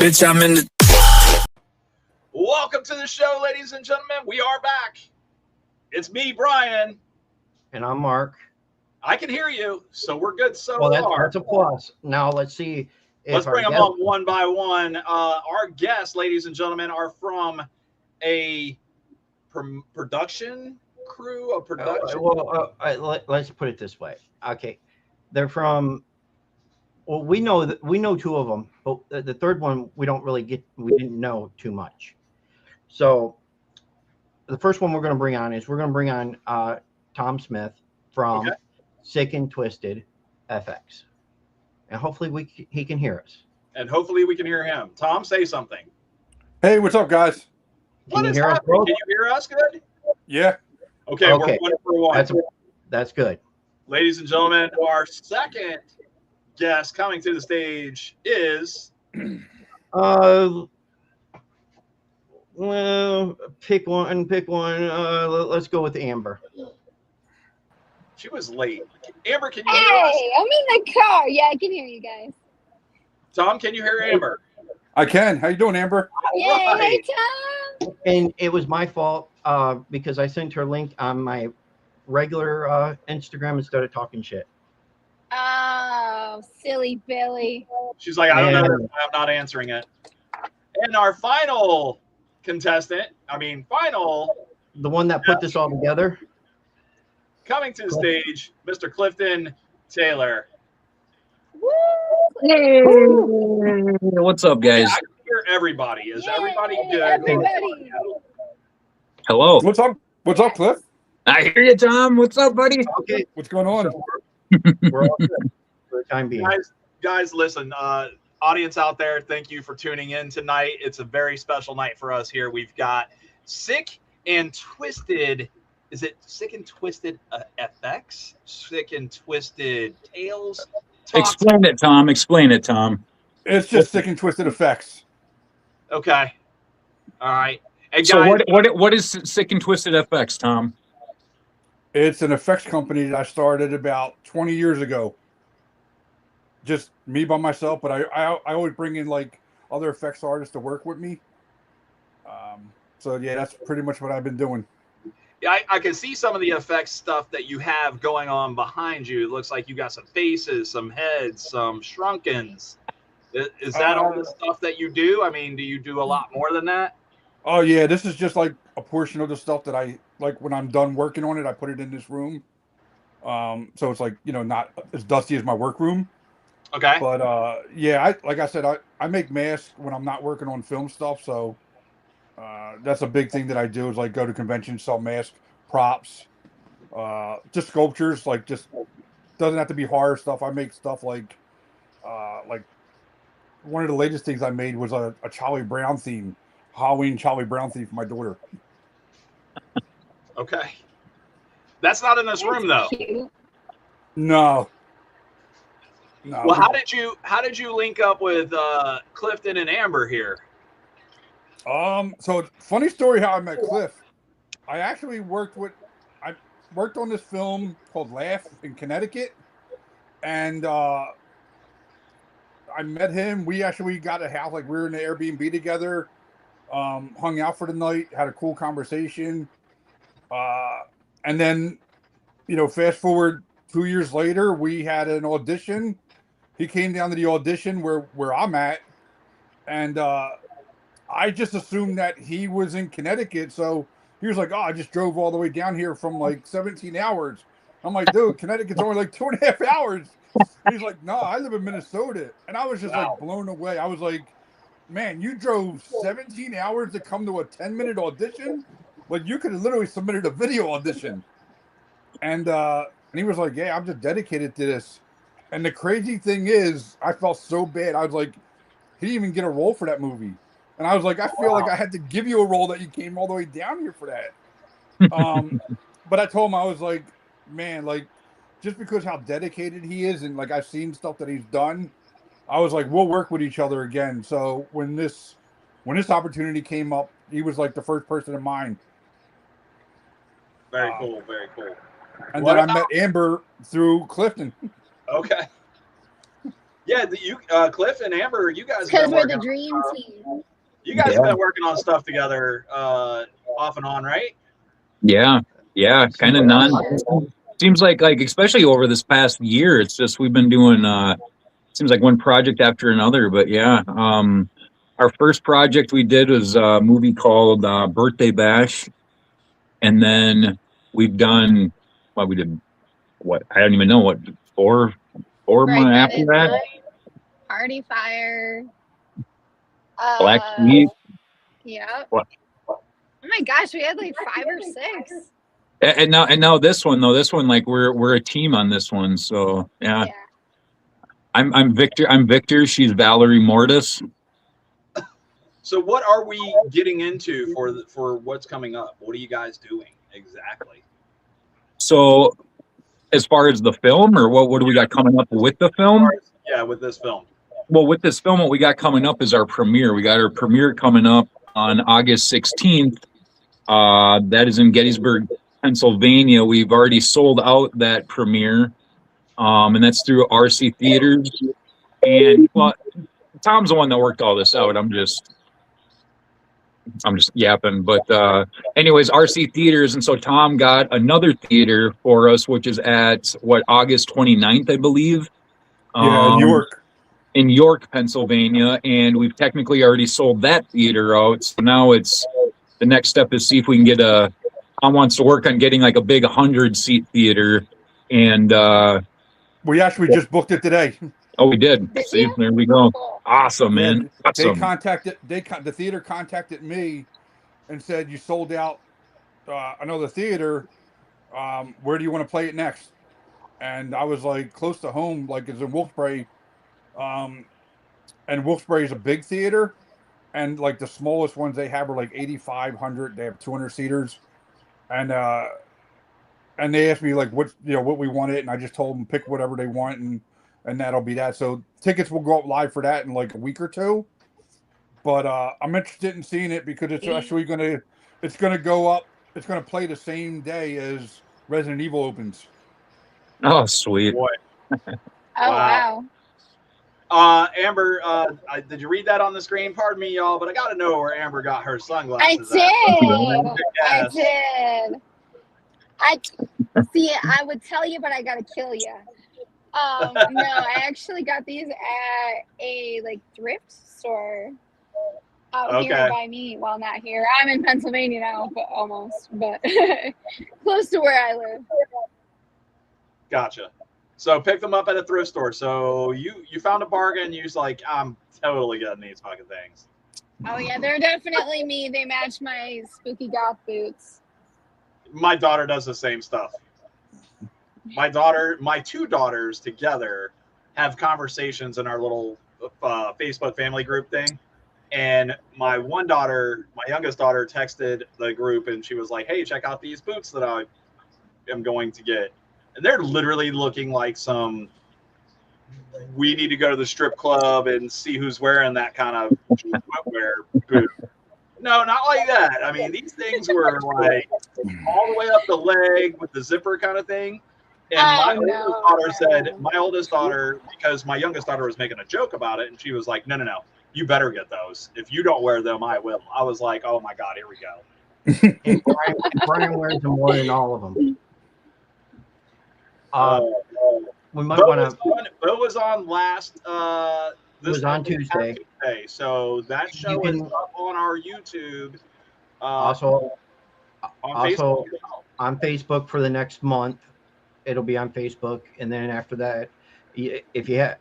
Bitch, I'm in the. Welcome to the show, ladies and gentlemen. We are back. It's me, Brian. And I'm Mark. I can hear you, so we're good so Well, far. that's a plus. Now let's see. Let's bring them on one by one. Our guests, ladies and gentlemen, are from a production crew, a production. Let's put it this way. Okay, they're from. Well, we know two of them, but the third one we didn't know too much. So the first one we're going to bring on Tom Smith from Sick and Twisted FX, and hopefully he can hear us. And hopefully we can hear him. Tom, say something. Hey, what's up, guys? Can you hear us? Can you hear us good? Yeah. Okay, we're 1 for 1. That's good. Ladies and gentlemen, our second guest coming to the stage is well, pick one. Let's go with Amber. She was late. Amber, can you hear us? Hey, I'm in the car. Yeah, I can hear you guys. Tom, can you hear Amber? I can. How you doing, Amber? Yay, Right. hey, Tom. And it was my fault because I sent her a link on my regular Instagram instead of talking shit. Oh, silly Billy. She's like, I don't know. I'm not answering it. And our final contestant, the one that put this all together, coming to the stage, Mr. Clifton Taylor. Woo! What's up, guys? I can hear everybody. Is everybody good? Everybody. Hello. What's up? What's up, Cliff? I hear you, Tom. What's up, buddy? okay, What's going on? we're all good for the time being. Guys, listen, audience out there, thank you for tuning in tonight. It's a very special night for us here. We've got Sick and Twisted. Is it Sick and Twisted FX? Sick and Twisted Tales? Explain it, Tom. Explain it, Tom. It's just Sick and Twisted Effects. Okay. All right. And So guys, what is Sick and Twisted FX, Tom? It's an effects company that I started about 20 years ago. Just me by myself, but I always bring in like other effects artists to work with me. So yeah, that's pretty much what I've been doing. I can see some of the effects stuff that you have going on behind you. It looks like you got some faces, some heads, some shrunkens. Is that all the stuff that you do? I mean, do you do a lot more than that? Oh yeah, this is just like a portion of the stuff that I like when I'm done working on it. I put it in this room, so it's like not as dusty as my workroom. Okay. But yeah, like I said, I make masks when I'm not working on film stuff. So that's a big thing that I do is like go to conventions, sell mask props, just sculptures. Like just doesn't have to be horror stuff. I make stuff like one of the latest things I made was a Charlie Brown theme, Halloween Charlie Brown theme for my daughter. Okay. That's not in this room though. Cute. No. Well, how did you link up with Clifton and Amber here? So funny story how I met Cliff. I actually worked on this film called Laugh in Connecticut, and I met him. We actually got a house, like we were in the Airbnb together, hung out for the night, had a cool conversation, and then fast forward 2 years later, we had an audition. He came down to the audition where I'm at, and I just assumed that he was in Connecticut. So he was like, "Oh, I just drove all the way down here from like 17 hours." I'm like, "Dude, Connecticut's only like 2.5 hours." He's like, "No, I live in Minnesota." And I was just like blown away. I was like, "Man, you drove 17 hours to come to a 10-minute audition? Like you could have literally submitted a video audition." And he was like, "Yeah, I'm just dedicated to this." And the crazy thing is, I felt so bad. I was like, he didn't even get a role for that movie. And I was like, I feel like I had to give you a role that you came all the way down here for that. But I told him, I was like, man, like, just because how dedicated he is and like I've seen stuff that he's done, I was like, we'll work with each other again. So when this opportunity came up, he was like the first person in mind. Very cool, very cool. And then I met Amber through Clifton. Okay. Yeah, Cliff and Amber, you guys have Because been we're the working. dream team. You guys Yeah. have been working on stuff together, off and on, right? Yeah, kind of seems like especially over this past year, it's just we've been doing seems like one project after another. But yeah, our first project we did was a movie called Birthday Bash, and then we've done we did what I don't even know what four Right, months that after is that. mine. Party Fire. Black Sweet. Yep. What? Oh my gosh, we had like 5 or 6. And now this one though, like we're a team on this one. So yeah. Yeah. I'm Victor. She's Valerie Mortis. So what are we getting into for what's coming up? What are you guys doing exactly? So as far as the film, or what do we got coming up with the film? Yeah, with this film. Well, with this film, what we got coming up is our premiere. We got our premiere coming up on August 16th. That is in Gettysburg, Pennsylvania. We've already sold out that premiere, and that's through RC Theaters. And well, Tom's the one that worked all this out. I'm just yapping. But anyways, RC Theaters, and so Tom got another theater for us, which is at August 29th, I believe. Yeah, York. In York, Pennsylvania, and we've technically already sold that theater out. So now it's the next step is see if we can get Tom wants to work on getting like a big 100-seat theater, and we actually just booked it today. Oh, we did. See, there we go. Awesome, man. Yeah, Awesome. The theater contacted me and said, you sold out another theater. Where do you want to play it next? And I was like, close to home, like it's in Wilkes-Barre. And Wilkes-Barre is a big theater, and like the smallest ones they have are like 8,500. They have 200 seaters, and they asked me like what we wanted, and I just told them pick whatever they want, and that'll be that. So tickets will go up live for that in like a week or two. But I'm interested in seeing it because it's actually gonna go up. It's gonna play the same day as Resident Evil opens. Oh, sweet. Boy. Oh wow. Amber, did you read that on the screen? Pardon me, y'all, but I got to know where Amber got her I sunglasses. did. Yes. I did. See, I would tell you, but I gotta kill you. No, I actually got these at a like thrift store out here by me. Well, not here. I'm in Pennsylvania now, but close to where I live. Gotcha. So pick them up at a thrift store. So you found a bargain. You was like, I'm totally getting these fucking things. Oh yeah, they're definitely me. They match my spooky goth boots. My daughter does the same stuff. My 2 daughters together have conversations in our little Facebook family group thing. And my youngest daughter texted the group and she was like, hey, check out these boots that I am going to get. And they're literally looking like we need to go to the strip club and see who's wearing that kind of footwear boot. No, not like that. I mean, these things were like all the way up the leg with the zipper kind of thing. And my oldest daughter, because my youngest daughter was making a joke about it, and she was like, no, you better get those. If you don't wear them, I will. I was like, oh my God, here we go. And Brian wears them more than all of them. We might want to. Bo was on last. This was on Tuesday. So that show is up on our YouTube. Also on Facebook. On Facebook for the next month. It'll be on Facebook, and then after that, if you have,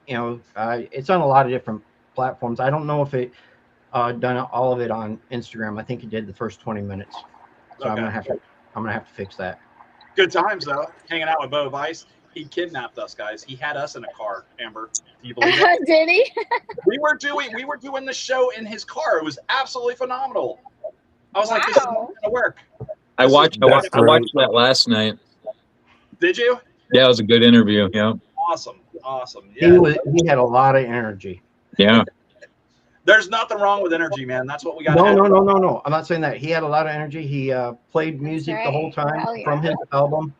it's on a lot of different platforms. I don't know if it done all of it on Instagram. I think it did the first 20 minutes. So I'm gonna have to fix that. Good times though, hanging out with Bo Vice. He kidnapped us, guys. He had us in a car, Amber. Do you believe it? Did he? we were doing the show in his car. It was absolutely phenomenal. I was like, this is not gonna work. I watched that last night. Did you? Yeah, it was a good interview. Yeah. Awesome. Yeah. He had a lot of energy. Yeah. There's nothing wrong with energy, man. That's what we got. No. I'm not saying that. He had a lot of energy. He played music the whole time from his album,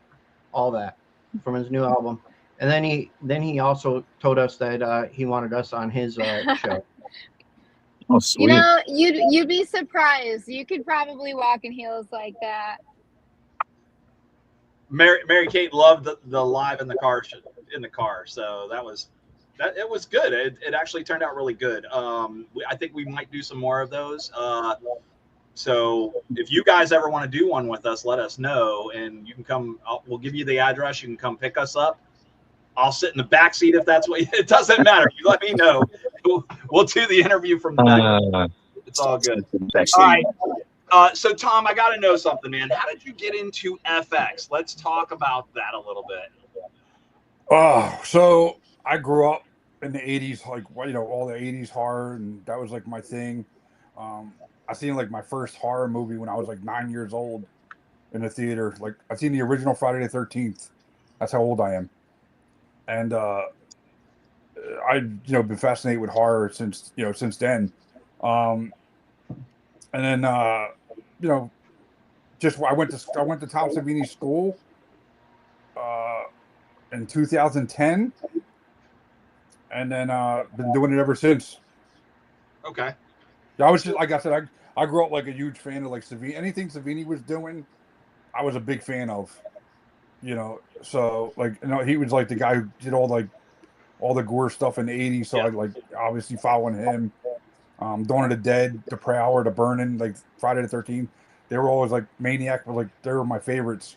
all that from his new album. And then he also told us that he wanted us on his show. Oh, sweet. You know, you'd be surprised. You could probably walk in heels like that. Mary Kate loved the live in the car, so that it was good. It actually turned out really good. I think we might do some more of those. So if you guys ever want to do one with us, let us know, and you can come. We'll give you the address. You can come pick us up. I'll sit in the back seat if that's what. It doesn't matter. You let me know. We'll do the interview from the back. It's all good. All right. So Tom, I got to know something, man. How did you get into FX? Let's talk about that a little bit. Oh, so I grew up in the 80s, like, you know, all the 80s horror, and that was like my thing. I seen like my first horror movie when I was like 9 years old in the theater. Like, I seen the original Friday the 13th. That's how old I am. And I, you know, been fascinated with horror since then. And then, you know, just I went to Tom Savini School in 2010, and then been doing it ever since. Okay. I was just, like I said, I grew up like a huge fan of like Savini. Anything Savini was doing, I was a big fan of. You know, so like, you know, he was like the guy who did all the gore stuff in the 80s. So I like obviously following him. Dawn of the Dead, The Prowler, The Burning, like Friday the 13th. They were always like Maniac, but like they were my favorites.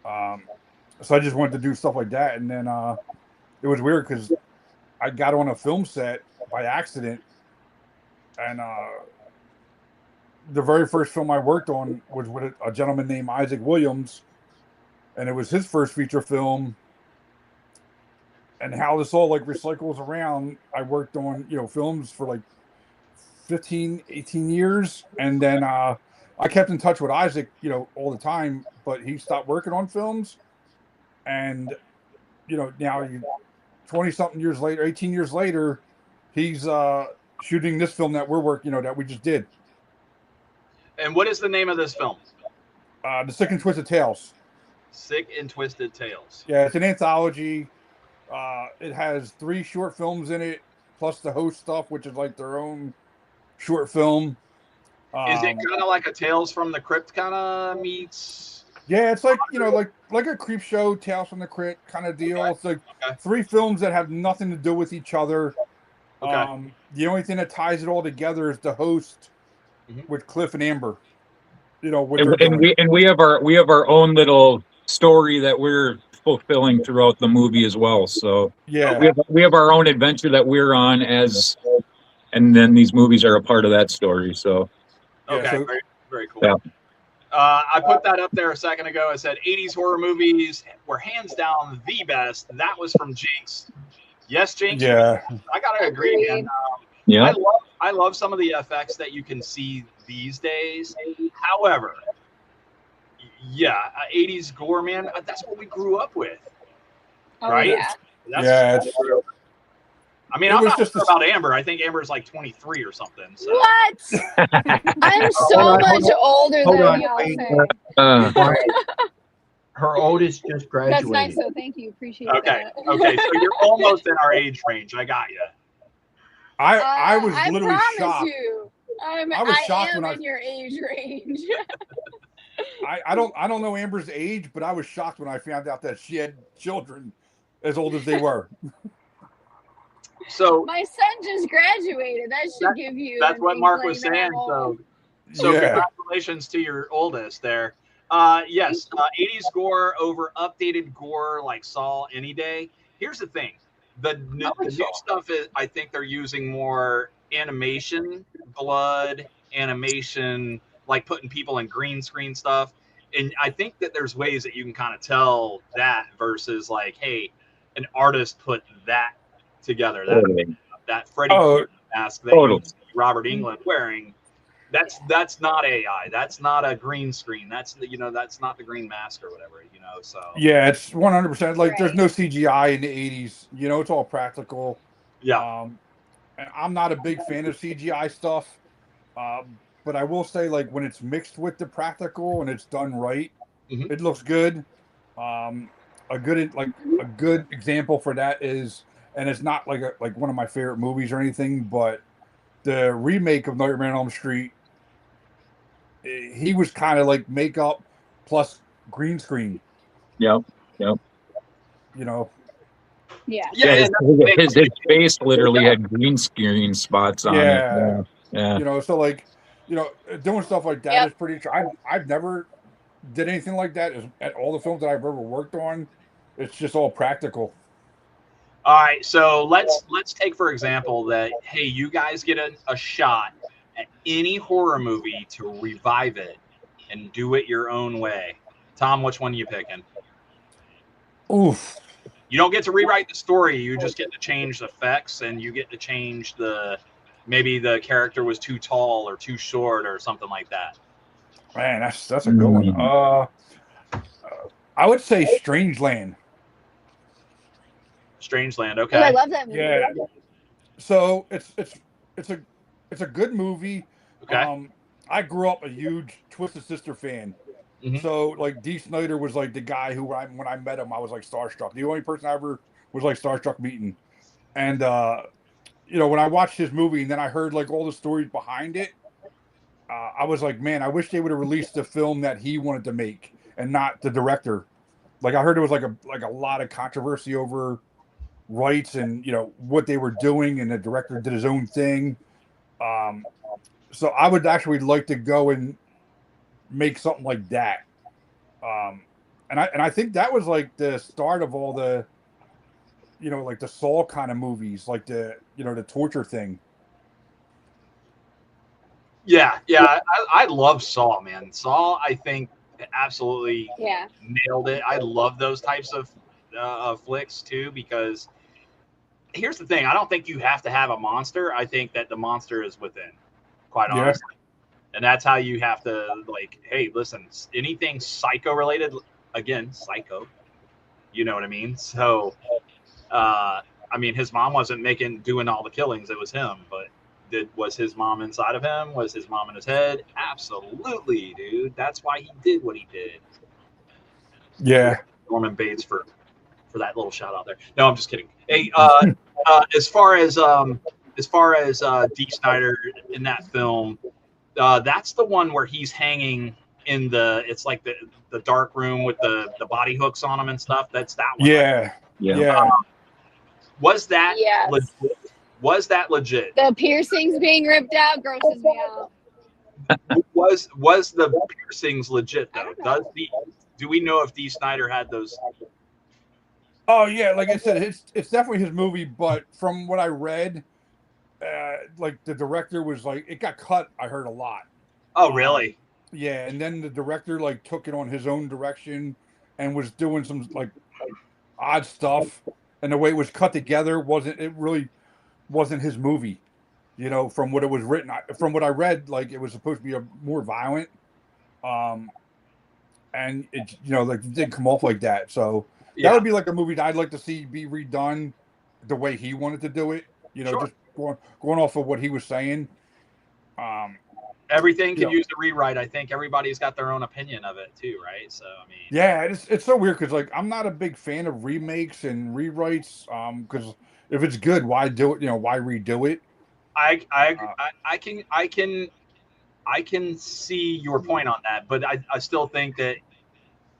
So I just wanted to do stuff like that, and then it was weird because I got on a film set by accident, and the very first film I worked on was with a gentleman named Isaac Williams, and it was his first feature film. And how this all like recycles around, I worked on, you know, films for like 15, 18 years, and then I kept in touch with Isaac, you know, all the time, but he stopped working on films. And, you know, now 20-something years later, 18 years later, he's shooting this film that we're working, you know, that we just did. And what is the name of this film? The Sick and Twisted Tales. Sick and Twisted Tales. Yeah, it's an anthology. It has 3 short films in it, plus the host stuff, which is like their own short film. Is it kind of like a Tales from the Crypt kind of meets? Yeah, it's like, you know, like a creep show, Tales from the Crypt kind of deal. Okay. It's like 3 films that have nothing to do with each other. Okay. The only thing that ties it all together is the host with Cliff and Amber. You know, and we have our own little story that we're fulfilling throughout the movie as well. So yeah, we have our own adventure that we're on and then these movies are a part of that story. So okay, very, very cool. Yeah. I put that up there a second ago. I said 80s horror movies were hands down the best. That was from Jinx. Yes, Jinx. Yeah, I gotta agree, man. Yeah, I love some of the effects that you can see these days. However, yeah, 80s gore, man. That's what we grew up with, right? Yeah. That's true. I mean, I'm not sure about Amber. I think Amber's like 23 or something. So. What? I'm so much older than y'all. Her oldest just graduated. That's nice, so thank you. Appreciate that. Okay, so you're almost in our age range. I got you. I was literally shocked. I was shocked when I am in your age range. I don't know Amber's age, but I was shocked when I found out that she had children as old as they were. So my son just graduated. That should give you. That's what Mark was saying. So congratulations to your oldest there. Yes, 80s gore over updated gore like Saw any day. Here's the thing: the new stuff is, I think they're using more animation, blood animation, like putting people in green screen stuff. And I think that there's ways that you can kind of tell that versus like, hey, an artist put that together. That Freddy mask that Robert Englund wearing. That's not AI. That's not a green screen. That's that's not the green mask or whatever. So yeah, it's 100%. Like there's no CGI in the 80s. You know, it's all practical. Yeah. And I'm not a big fan of CGI stuff. But I will say, like, when it's mixed with the practical and it's done right, it looks good. A a good example for that is, and it's not like one of my favorite movies or anything, but the remake of Nightmare on Elm Street. He was kind of like makeup plus green screen. Yep. You know. Yeah. Yeah, His face literally had green screen spots on it. Yeah. You know, so like, you know, doing stuff like that is pretty. I've never did anything like that. At all the films that I've ever worked on, it's just all practical. All right, so let's take for example that, hey, you guys get a shot at any horror movie to revive it and do it your own way. Tom, which one are you picking? Oof. You don't get to rewrite the story. You just get to change the effects, and you get to change maybe the character was too tall or too short or something like that. Man, that's a good one. I would say Strangeland. Strangeland, Oh, okay. I love that movie. Yeah. So it's a good movie. Okay. I grew up a huge Twisted Sister fan. Mhm. So like Dee Snider was like the guy who when I met him I was like starstruck. The only person I ever was like starstruck meeting. And you know, when I watched his movie and then I heard like all the stories behind it, I was like, man, I wish they would have released the film that he wanted to make and not the director. Like I heard there was like a lot of controversy over rights and, you know, what they were doing, and the director did his own thing. So I would actually like to go and make something like that. And I think that was like the start of all the, you know, like the Saw kind of movies, like the, you know, the torture thing. Yeah. I love Saw, man. Saw, I think, absolutely nailed it. I love those types of flicks too, because here's the thing: I don't think you have to have a monster. I think that the monster is within, quite honestly, and that's how you have to, like, hey, listen, anything psycho related, again, psycho. You know what I mean? So, I mean, his mom wasn't doing all the killings; it was him. But was his mom inside of him? Was his mom in his head? Absolutely, dude. That's why he did what he did. Yeah. Norman Bates for that little shout out there. No, I'm just kidding. Hey, as far as Dee Snider in that film, that's the one where he's hanging in it's like the dark room with the body hooks on him and stuff. That's that one. Yeah. Right? Yeah. Was that legit? Was that legit? The piercings being ripped out grosses me out. Was the piercings legit though? Do we know if Dee Snider had those? Oh yeah, like I said, it's definitely his movie. But from what I read, like the director was like, it got cut. I heard a lot. Oh really? Yeah, and then the director like took it on his own direction and was doing some like odd stuff, and the way it was cut together really wasn't his movie. You know, from what it was written, from what I read, like it was supposed to be more violent, and it, you know, like it didn't come off like that. So that would be like a movie that I'd like to see be redone the way he wanted to do it. You know, just going off of what he was saying. Everything can use a rewrite. I think everybody's got their own opinion of it too, right? So I mean, yeah, it's so weird because like I'm not a big fan of remakes and rewrites. Because if it's good, why do it? You know, why redo it? I can see your point on that, but I still think that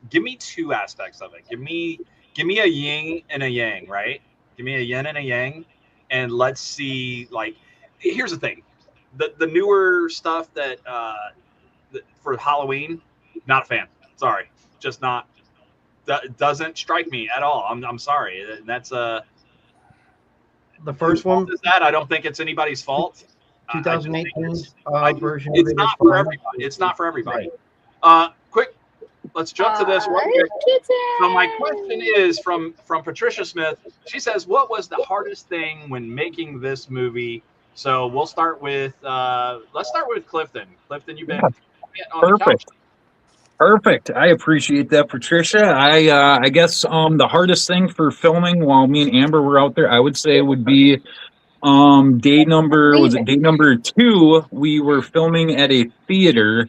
give me two aspects of it. Give me a yin and a yang, right? Give me a yin and a yang, and let's see. Like, here's the thing: the newer stuff that for Halloween, not a fan. Sorry, just not. Doesn't strike me at all. I'm sorry. That's the first one is that I don't think it's anybody's fault. 2018 version. It's not for everybody. It's not for everybody. Quick, let's jump to this one. So my question is from Patricia Smith. She says, "What was the hardest thing when making this movie?" So we'll start with let's start with Clifton. Clifton, you've been on the couch. Perfect. I appreciate that, Patricia. I guess the hardest thing for filming while me and Amber were out there, I would say would be day number 2. We were filming at a theater,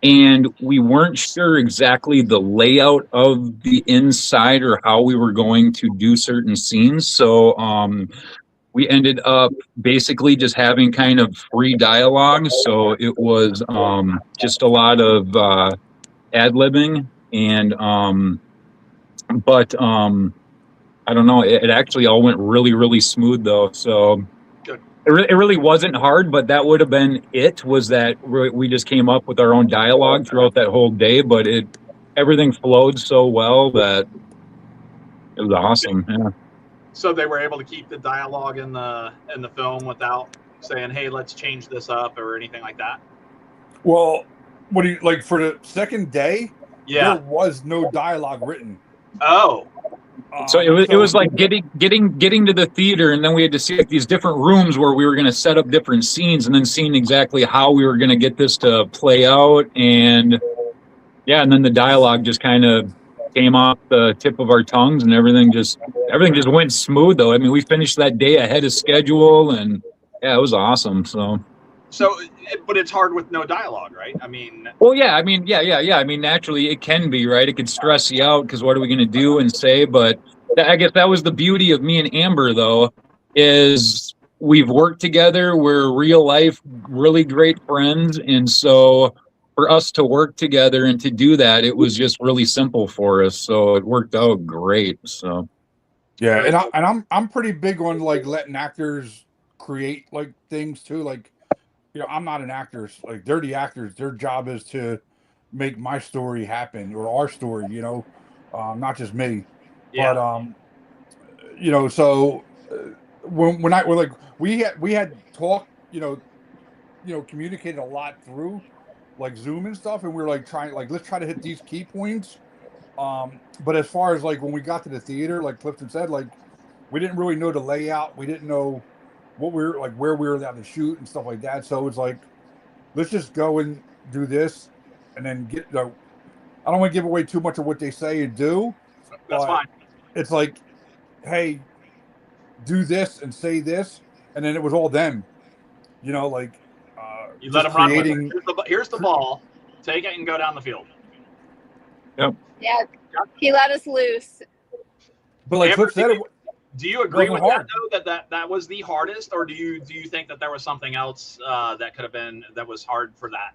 and we weren't sure exactly the layout of the inside or how we were going to do certain scenes. So we ended up basically just having kind of free dialogue. So it was just a lot of ad-libbing, and but I don't know, it actually all went really, really smooth though. So Good. it really wasn't hard, but that would have been it, was that we just came up with our own dialogue throughout that whole day, but everything flowed so well that it was awesome. Yeah. So they were able to keep the dialogue in the film without saying, "Hey, let's change this up" or anything like that. Well, what do you like for the second day? Yeah. There was no dialogue written. Oh. So it was like getting to the theater, and then we had to see like these different rooms where we were going to set up different scenes, and then seeing exactly how we were going to get this to play out, and yeah, and then the dialogue just kind of came off the tip of our tongues, and everything just went smooth though. I mean, we finished that day ahead of schedule, and yeah, it was awesome. So, but it's hard with no dialogue, right? I mean, well, yeah. I mean, yeah. I mean, naturally, it can be, right? It could stress you out because what are we going to do and say? But I guess that was the beauty of me and Amber, though, is we've worked together. We're real life, really great friends, and so for us to work together and to do that, it was just really simple for us. So it worked out great. So yeah, and I'm pretty big on like letting actors create like things too, like. You know, I'm not an actor. Like, they're the actors. Their job is to make my story happen, or our story, you know, not just me. yeah. But, you know, so when we had talked, you know, communicated a lot through like Zoom and stuff. And we were like let's try to hit these key points. But as far as like when we got to the theater, like Clifton said, like we didn't really know the layout. We didn't know what we were like, where we were allowed to shoot and stuff like that. So it's like, let's just go and do this, and then get. I don't want to give away too much of what they say and do. That's fine. It's like, hey, do this and say this, and then it was all them. You know, like You let them run with it. Here's the ball. Take it and go down the field. Yeah, he let us loose. But like Cliff said, do you agree with hard. that though? That was the hardest, or do you think that there was something else that could have been that was hard for that?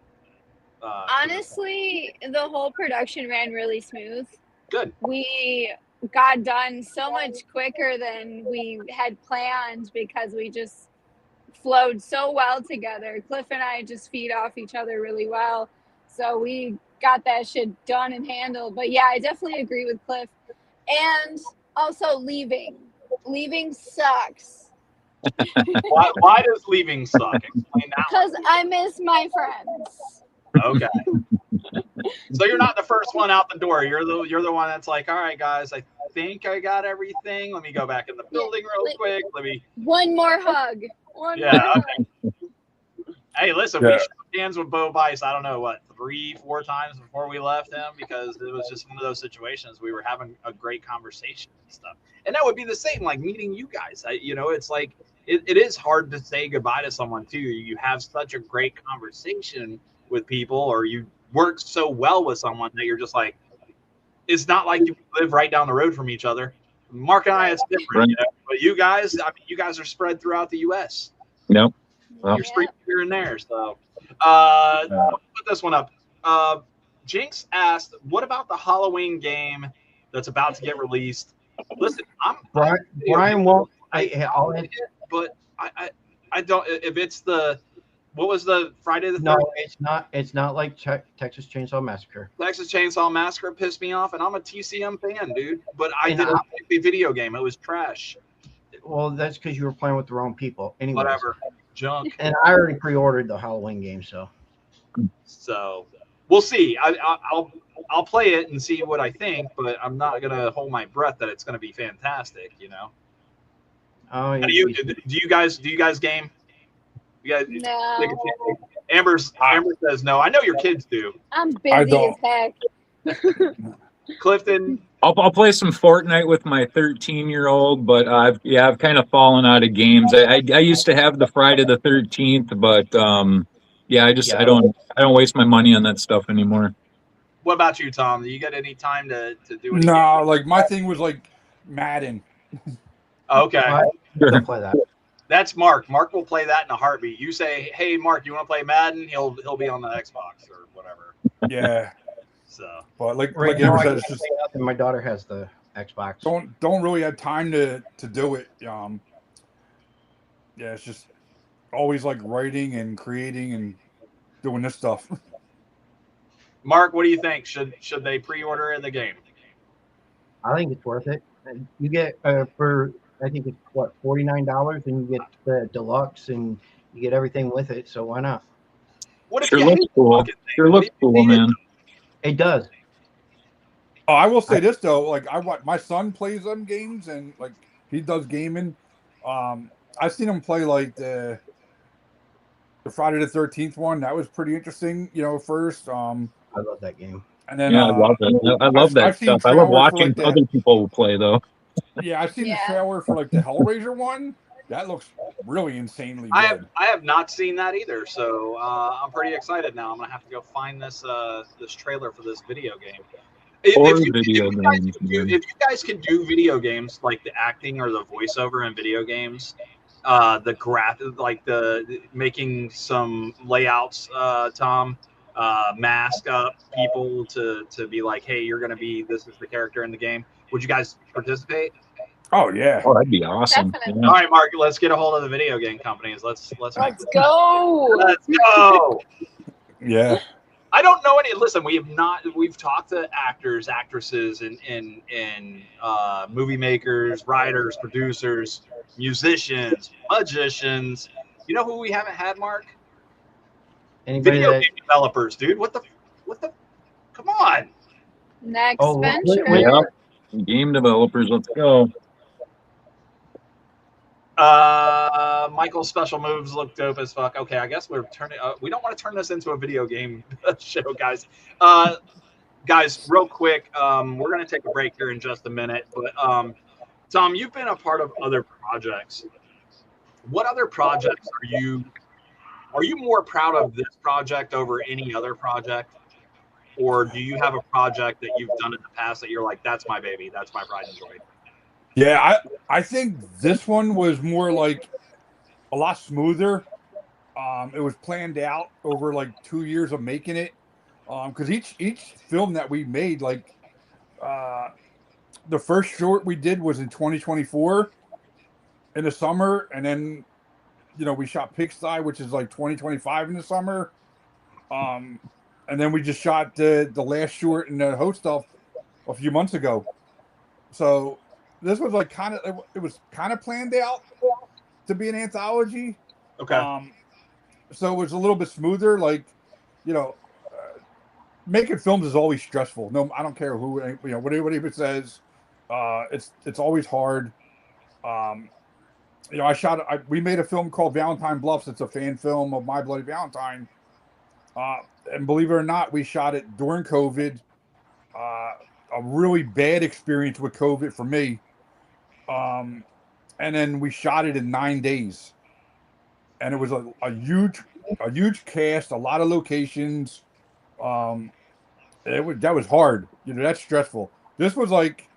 Honestly, the whole production ran really smooth. Good. We got done so much quicker than we had planned because we just flowed so well together. Cliff and I just feed off each other really well. So we got that shit done and handled. But yeah, I definitely agree with Cliff. And also leaving. Leaving sucks. Why does leaving suck? Explain that. Because I miss my friends. Okay. So you're not the first one out the door. You're the one that's like, all right, guys, I think I got everything. Let me go back in the building real quick. Let me. One more hug. One more Yeah. hug. Okay. Hey, listen, Yeah. we shook hands with Bo Bice. I don't know what 3-4 times before we left him because it was just one of those situations. We were having a great conversation and stuff, and that would be the same like meeting you guys. It's like it is hard to say goodbye to someone too. You have such a great conversation with people, or you work so well with someone that you're just like, it's not like you live right down the road from each other. Mark and I, it's different, Right. you know? But you guys, I mean, you guys are spread throughout the U.S. Yep. Well, You're street here and there. So, I'll put this one up. Jinx asked, "What about the Halloween game that's about to get released?" Listen, Brian won't. I'll but I don't. If it's what was the Friday the 13th? No, it's not. It's not like Texas Chainsaw Massacre. Texas Chainsaw Massacre pissed me off, and I'm a TCM fan, dude. But I And didn't like the video game. It was trash. Well, that's because you were playing with the wrong people. Anyway, Whatever, junk. And I already pre-ordered the Halloween game, so. So we'll see. I'll play it and see what I think, but I'm not gonna hold my breath that it's gonna be fantastic. You know. Oh, Do you guys game? You guys, No. Amber says no. I know your kids do. I'm I busy don't. as heck. Clifton, I'll play some Fortnite with my 13-year-old, but I've kind of fallen out of games. I used to have the Friday the 13th, but Yeah, I Yeah. I don't waste my money on that stuff anymore. What about you, Tom? Do you get any time to do any? No, like my thing was like Madden. Okay, I Sure. still play that. that's Mark. Mark will play that in a heartbeat. You say, "Hey, Mark, you want to play Madden?" He'll be on the Xbox or whatever. Yeah, So but like Right like now, Amber I said, can't it's just play nothing. My daughter has the Xbox. don't really have time to do it. Yeah, it's just always like writing and creating and doing this stuff. Mark, what do you think? Should they pre-order the game? I think it's worth it. And you get for I think it's what $49, and you get the deluxe, and you get everything with it. So why not? What if Sure you looks hate the cool. fucking thing? Sure What looks if you cool, hate it? man. It does. Oh, I will say this though, like I watch my son plays them games and like he does gaming. I've seen him play like the Friday the 13th one. That was pretty interesting, first. I love that game. And then Yeah, I love it. I love that I've seen stuff. I love trailers for watching like other people play though. I've seen the Yeah. trailer for like the Hellraiser one. That looks really insanely good. I have not seen that either, so I'm pretty excited now. I'm gonna have to go find this this trailer for this video game. Or If you video guys games, can do, man. if you guys can do video games like the acting or the voiceover in video games, the graphic, like the making some layouts, Tom, mask up people to be like, hey, you're gonna be this is the character in the game. Would you guys participate? Oh yeah. Oh, that'd be awesome. Definitely. All right, Mark, let's get a hold of the video game companies. Let's make Let's go. Let's go. Yeah. I don't know any. Listen, we've talked to actors, actresses, and movie makers, writers, producers, musicians, magicians. You know who we haven't had, Mark? Anybody Video that game developers, dude. What the? Come on. Next Oh, venture. wait. Yeah. Game developers, let's go. Michael's special moves look dope as fuck. Okay, I guess we're turning. We don't want to turn this into a video game show, guys. Guys, real quick, we're gonna take a break here in just a minute. But Tom, you've been a part of other projects. What other projects are you? Are you more proud of this project over any other project, or do you have a project that you've done in the past that you're like, that's my baby, that's my pride and joy? Yeah, I think this one was more like a lot smoother. It was planned out over like 2 years of making it. Because each film that we made, like the first short we did was in 2024 in the summer, and then we shot Pigsty, which is like 2025 in the summer. And then we just shot the last short in the host stuff a few months ago. So this was like it was kind of planned out to be an anthology. Okay. So it was a little bit smoother. Like, making films is always stressful. No, I don't care who, what anybody says. It's always hard. We made a film called Valentine Bluffs. It's a fan film of My Bloody Valentine. And believe it or not, we shot it during COVID. A really bad experience with COVID for me. And then we shot it in 9 days. And it was a huge cast, a lot of locations. That was hard. That's stressful. This was like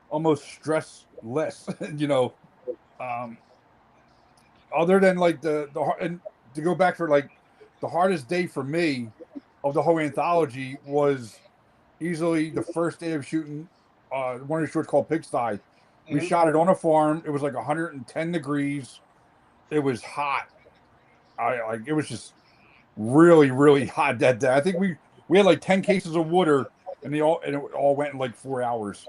almost stressless, other than like and to go back for like the hardest day for me of the whole anthology was easily the first day of shooting one of the shorts called Pigsty. We shot it on a farm. It was like 110 degrees. It was hot. It was just really, really hot that day. I think we had like 10 cases of water, and it all went in like 4 hours.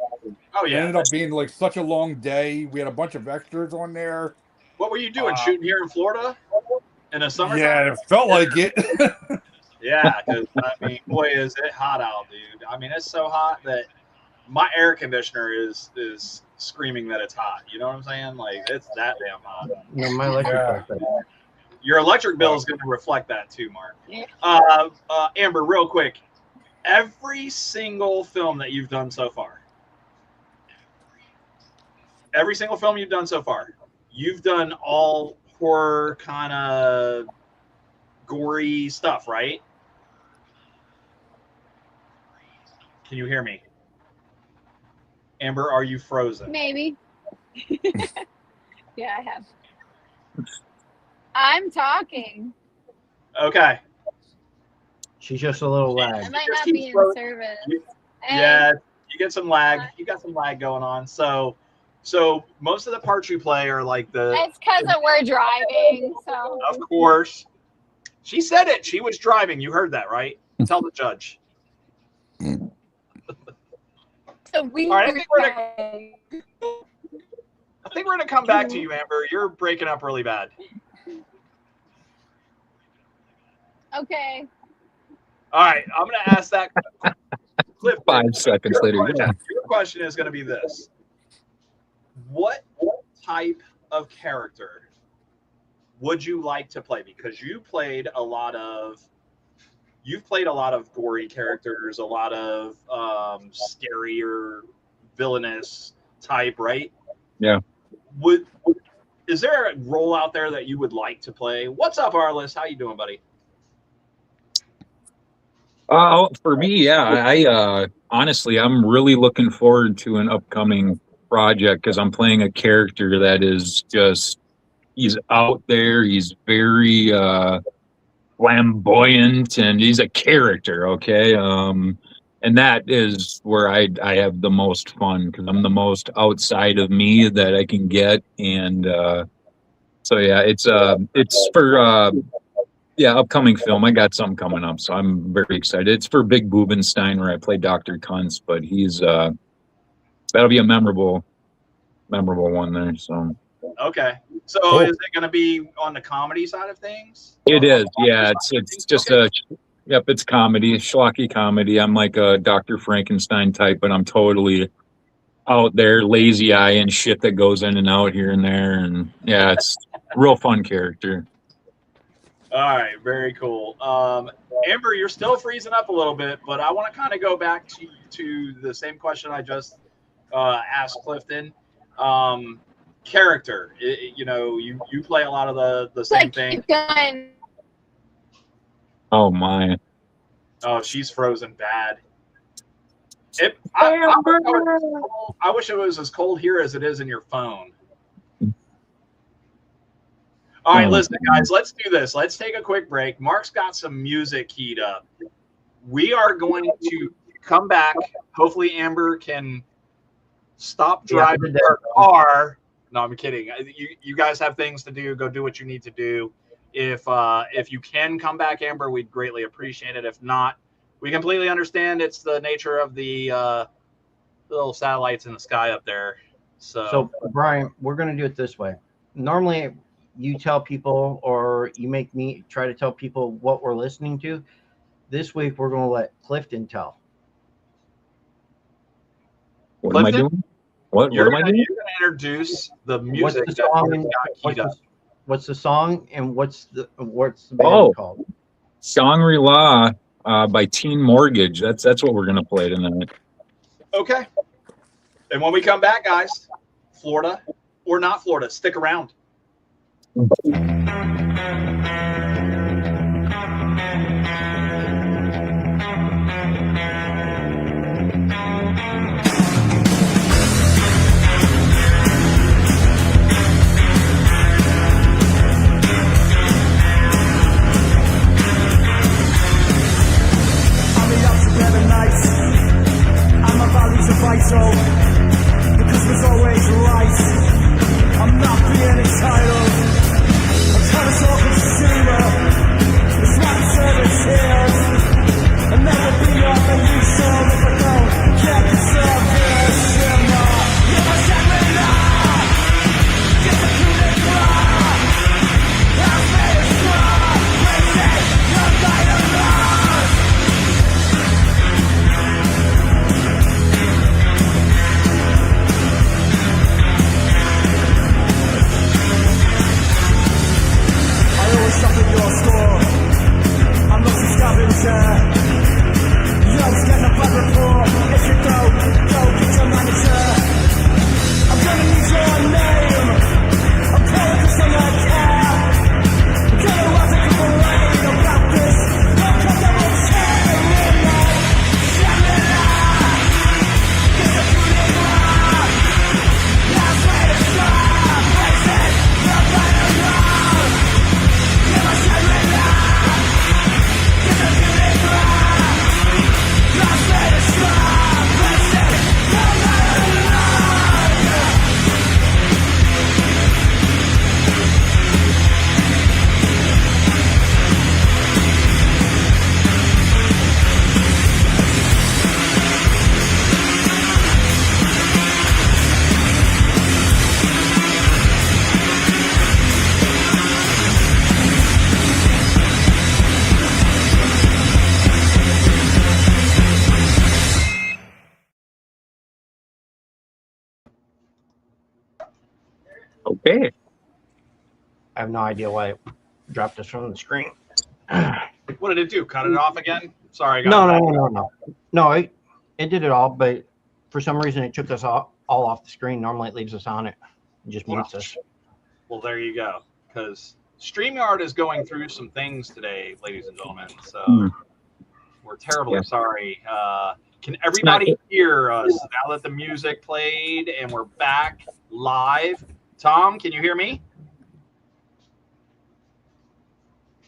Oh It yeah. ended up being like such a long day. We had a bunch of extras on there. What were you doing? Shooting here in Florida in the summertime? Yeah, it felt like it. Yeah, because I mean, boy, is it hot out, dude. I mean, it's so hot that my air conditioner is screaming that it's hot. You know what I'm saying? Like, it's that damn hot. my electric Yeah. bill. Your electric bill is going to reflect that too, Mark. Yeah. Amber, real quick, every single film that you've done so far, you've done all horror kind of gory stuff, right? Can you hear me? Amber, are you frozen? Maybe. Yeah, I have. I'm talking. Okay. She's just a little I lag. might Just not keep be in frozen. service. Yeah, you get some lag. You got some lag going on. So most of the parts you play are like It's because we're driving. So of course. She said it. She was driving. You heard that, right? Tell the judge. we All right, were I think we're gonna come back to you, Amber. You're breaking up really bad. okay. All right, I'm gonna ask that. Cliff, 5 seconds later. Yeah. Your question is gonna be this: What type of character would you like to play? Because you've played a lot of gory characters, a lot of scarier, villainous type, right? Yeah. Is there a role out there that you would like to play? What's up, Arliss? How you doing, buddy? For me, yeah, I honestly, I'm really looking forward to an upcoming project because I'm playing a character that is just, he's out there. He's very flamboyant and he's a character. Okay. And that is where I have the most fun because I'm the most outside of me that I can get. And so, yeah, it's for upcoming film. I got something coming up, so I'm very excited. It's for Big Bubenstein, where I play Dr. Kunz, but he's that'll be a memorable one there. So Okay, so Cool. Is it going to be on the comedy side of things? it is, yeah. It's just it's comedy, schlocky comedy. I'm like a Dr. Frankenstein type, but I'm totally out there, lazy eye and shit that goes in and out here and there, and yeah, it's a real fun character. All right, very cool. Amber, you're still freezing up a little bit, but I want to kind of go back to the same question I just asked Clifton. Character, you play a lot of the same thing. Gun. Oh my. Oh, she's frozen bad. I wish it was as cold here as it is in your phone. All right, listen, guys, let's do this. Let's take a quick break. Mark's got some music keyed up. We are going to come back. Hopefully, Amber can stop driving her car. No, I'm kidding. You guys have things to do. Go do what you need to do. If you can come back, Amber, we'd greatly appreciate it. If not, we completely understand. It's the nature of the little satellites in the sky up there. So Brian, we're going to do it this way. Normally, you tell people or you make me try to tell people what we're listening to. This week, we're going to let Clifton tell. What am I doing? What am I doing? You're going to introduce the music. What's the song and what's the band called? Shangri-La by Teen Mortgage. That's what we're gonna play tonight. Okay. And when we come back, guys, Florida or not Florida, stick around. Because there's always light. I'm not being entitled. I'm trying to talk consumer. It's not service here. I'll never be on the resold if I don't get the service. You're a seminar. Just a coup d'etat. I've made it strong. Crazy. You're right or not. Shop in your store. Okay. I have no idea why it dropped us from the screen. What did it do? Cut it off again? Sorry, guys. No, it did it all, but for some reason it took us all off the screen. Normally it leaves us on it and just mutes us. Well, there you go. Because StreamYard is going through some things today, ladies and gentlemen. So we're terribly sorry. Can everybody hear us now that the music played and we're back live? Tom, can you hear me?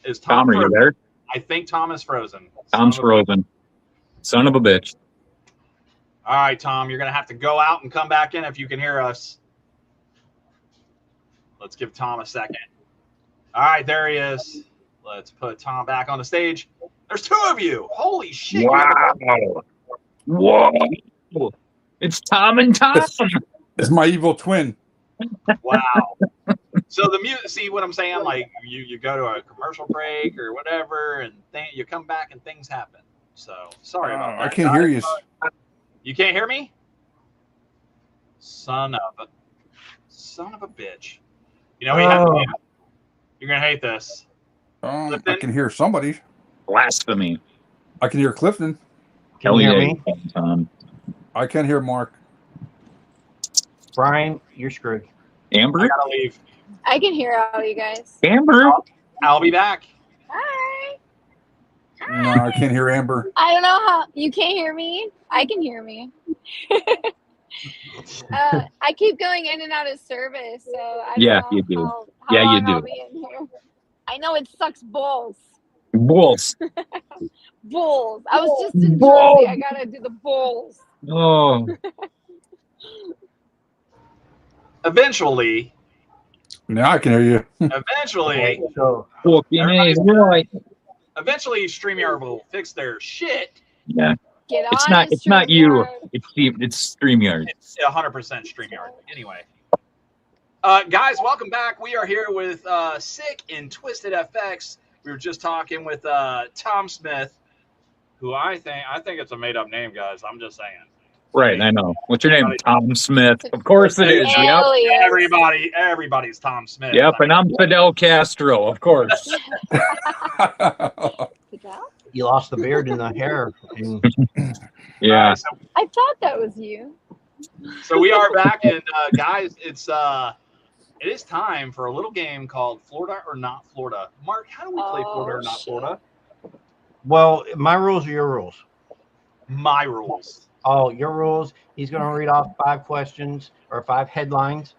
Is Tom Tom, are you there? I think Tom is frozen. Tom's frozen. Son of a bitch. All right, Tom, you're going to have to go out and come back in if you can hear us. Let's give Tom a second. All right, there he is. Let's put Tom back on the stage. There's two of you. Holy shit. Wow. Whoa. It's Tom and Tom. It's my evil twin. Wow. So the music, see what I'm saying? Like you go to a commercial break or whatever, and you come back and things happen. So sorry about that. I can't hear you. You can't hear me? Son of a bitch. You know what you have to do? You're gonna hate this. I can hear somebody. Blasphemy. I can hear Clifton. Can you hear me? Tom. I can't hear Mark. Brian, you're screwed. Amber? I gotta leave. I can hear all you guys. Amber? I'll be back. Hi. No, I can't hear Amber. I don't know how you can't hear me. I can hear me. I keep going in and out of service, so I don't know you do. how Yeah, you long do. I'll be in here. I know it sucks balls. Bulls. Bulls. I was just in Bulls. Jersey. I gotta do the bulls. Oh. Eventually, Now I can hear you. eventually, So eventually, StreamYard will fix their shit. Yeah. Get on. It's not you. It's StreamYard. It's 100% StreamYard. Anyway. Guys, welcome back. We are here with Sick and Twisted FX. We were just talking with Tom Smith, who I think it's a made-up name, guys. I'm just saying. Right, I know. What's your name? Tom Smith. Of course it is. Yep. Alias. Everybody's Tom Smith. Yep, and I'm Fidel Castro, of course. you lost the beard and the hair. And Yeah. I thought that was you. So we are back, and guys, it is time for a little game called Florida or Not Florida. Mark, how do we play Florida or Not Florida? well, my rules are your rules. My rules. Oh, your rules. He's going to read off 5 questions or 5 headlines,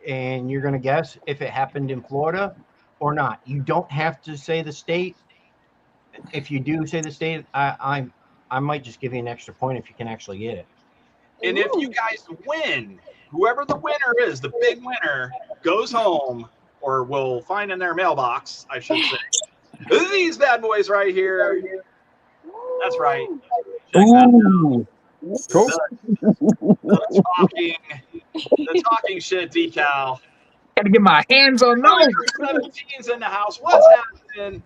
and you're going to guess if it happened in Florida or not. You don't have to say the state. If you do say the state, I might just give you an extra point if you can actually get it. And if you guys win, whoever the winner is, the big winner, goes home or will find in their mailbox, I should say. These bad boys right here. That's right. Check that out. Ooh. Cool. The talking shit decal. Gotta get my hands on those. 17's in the house. What's happening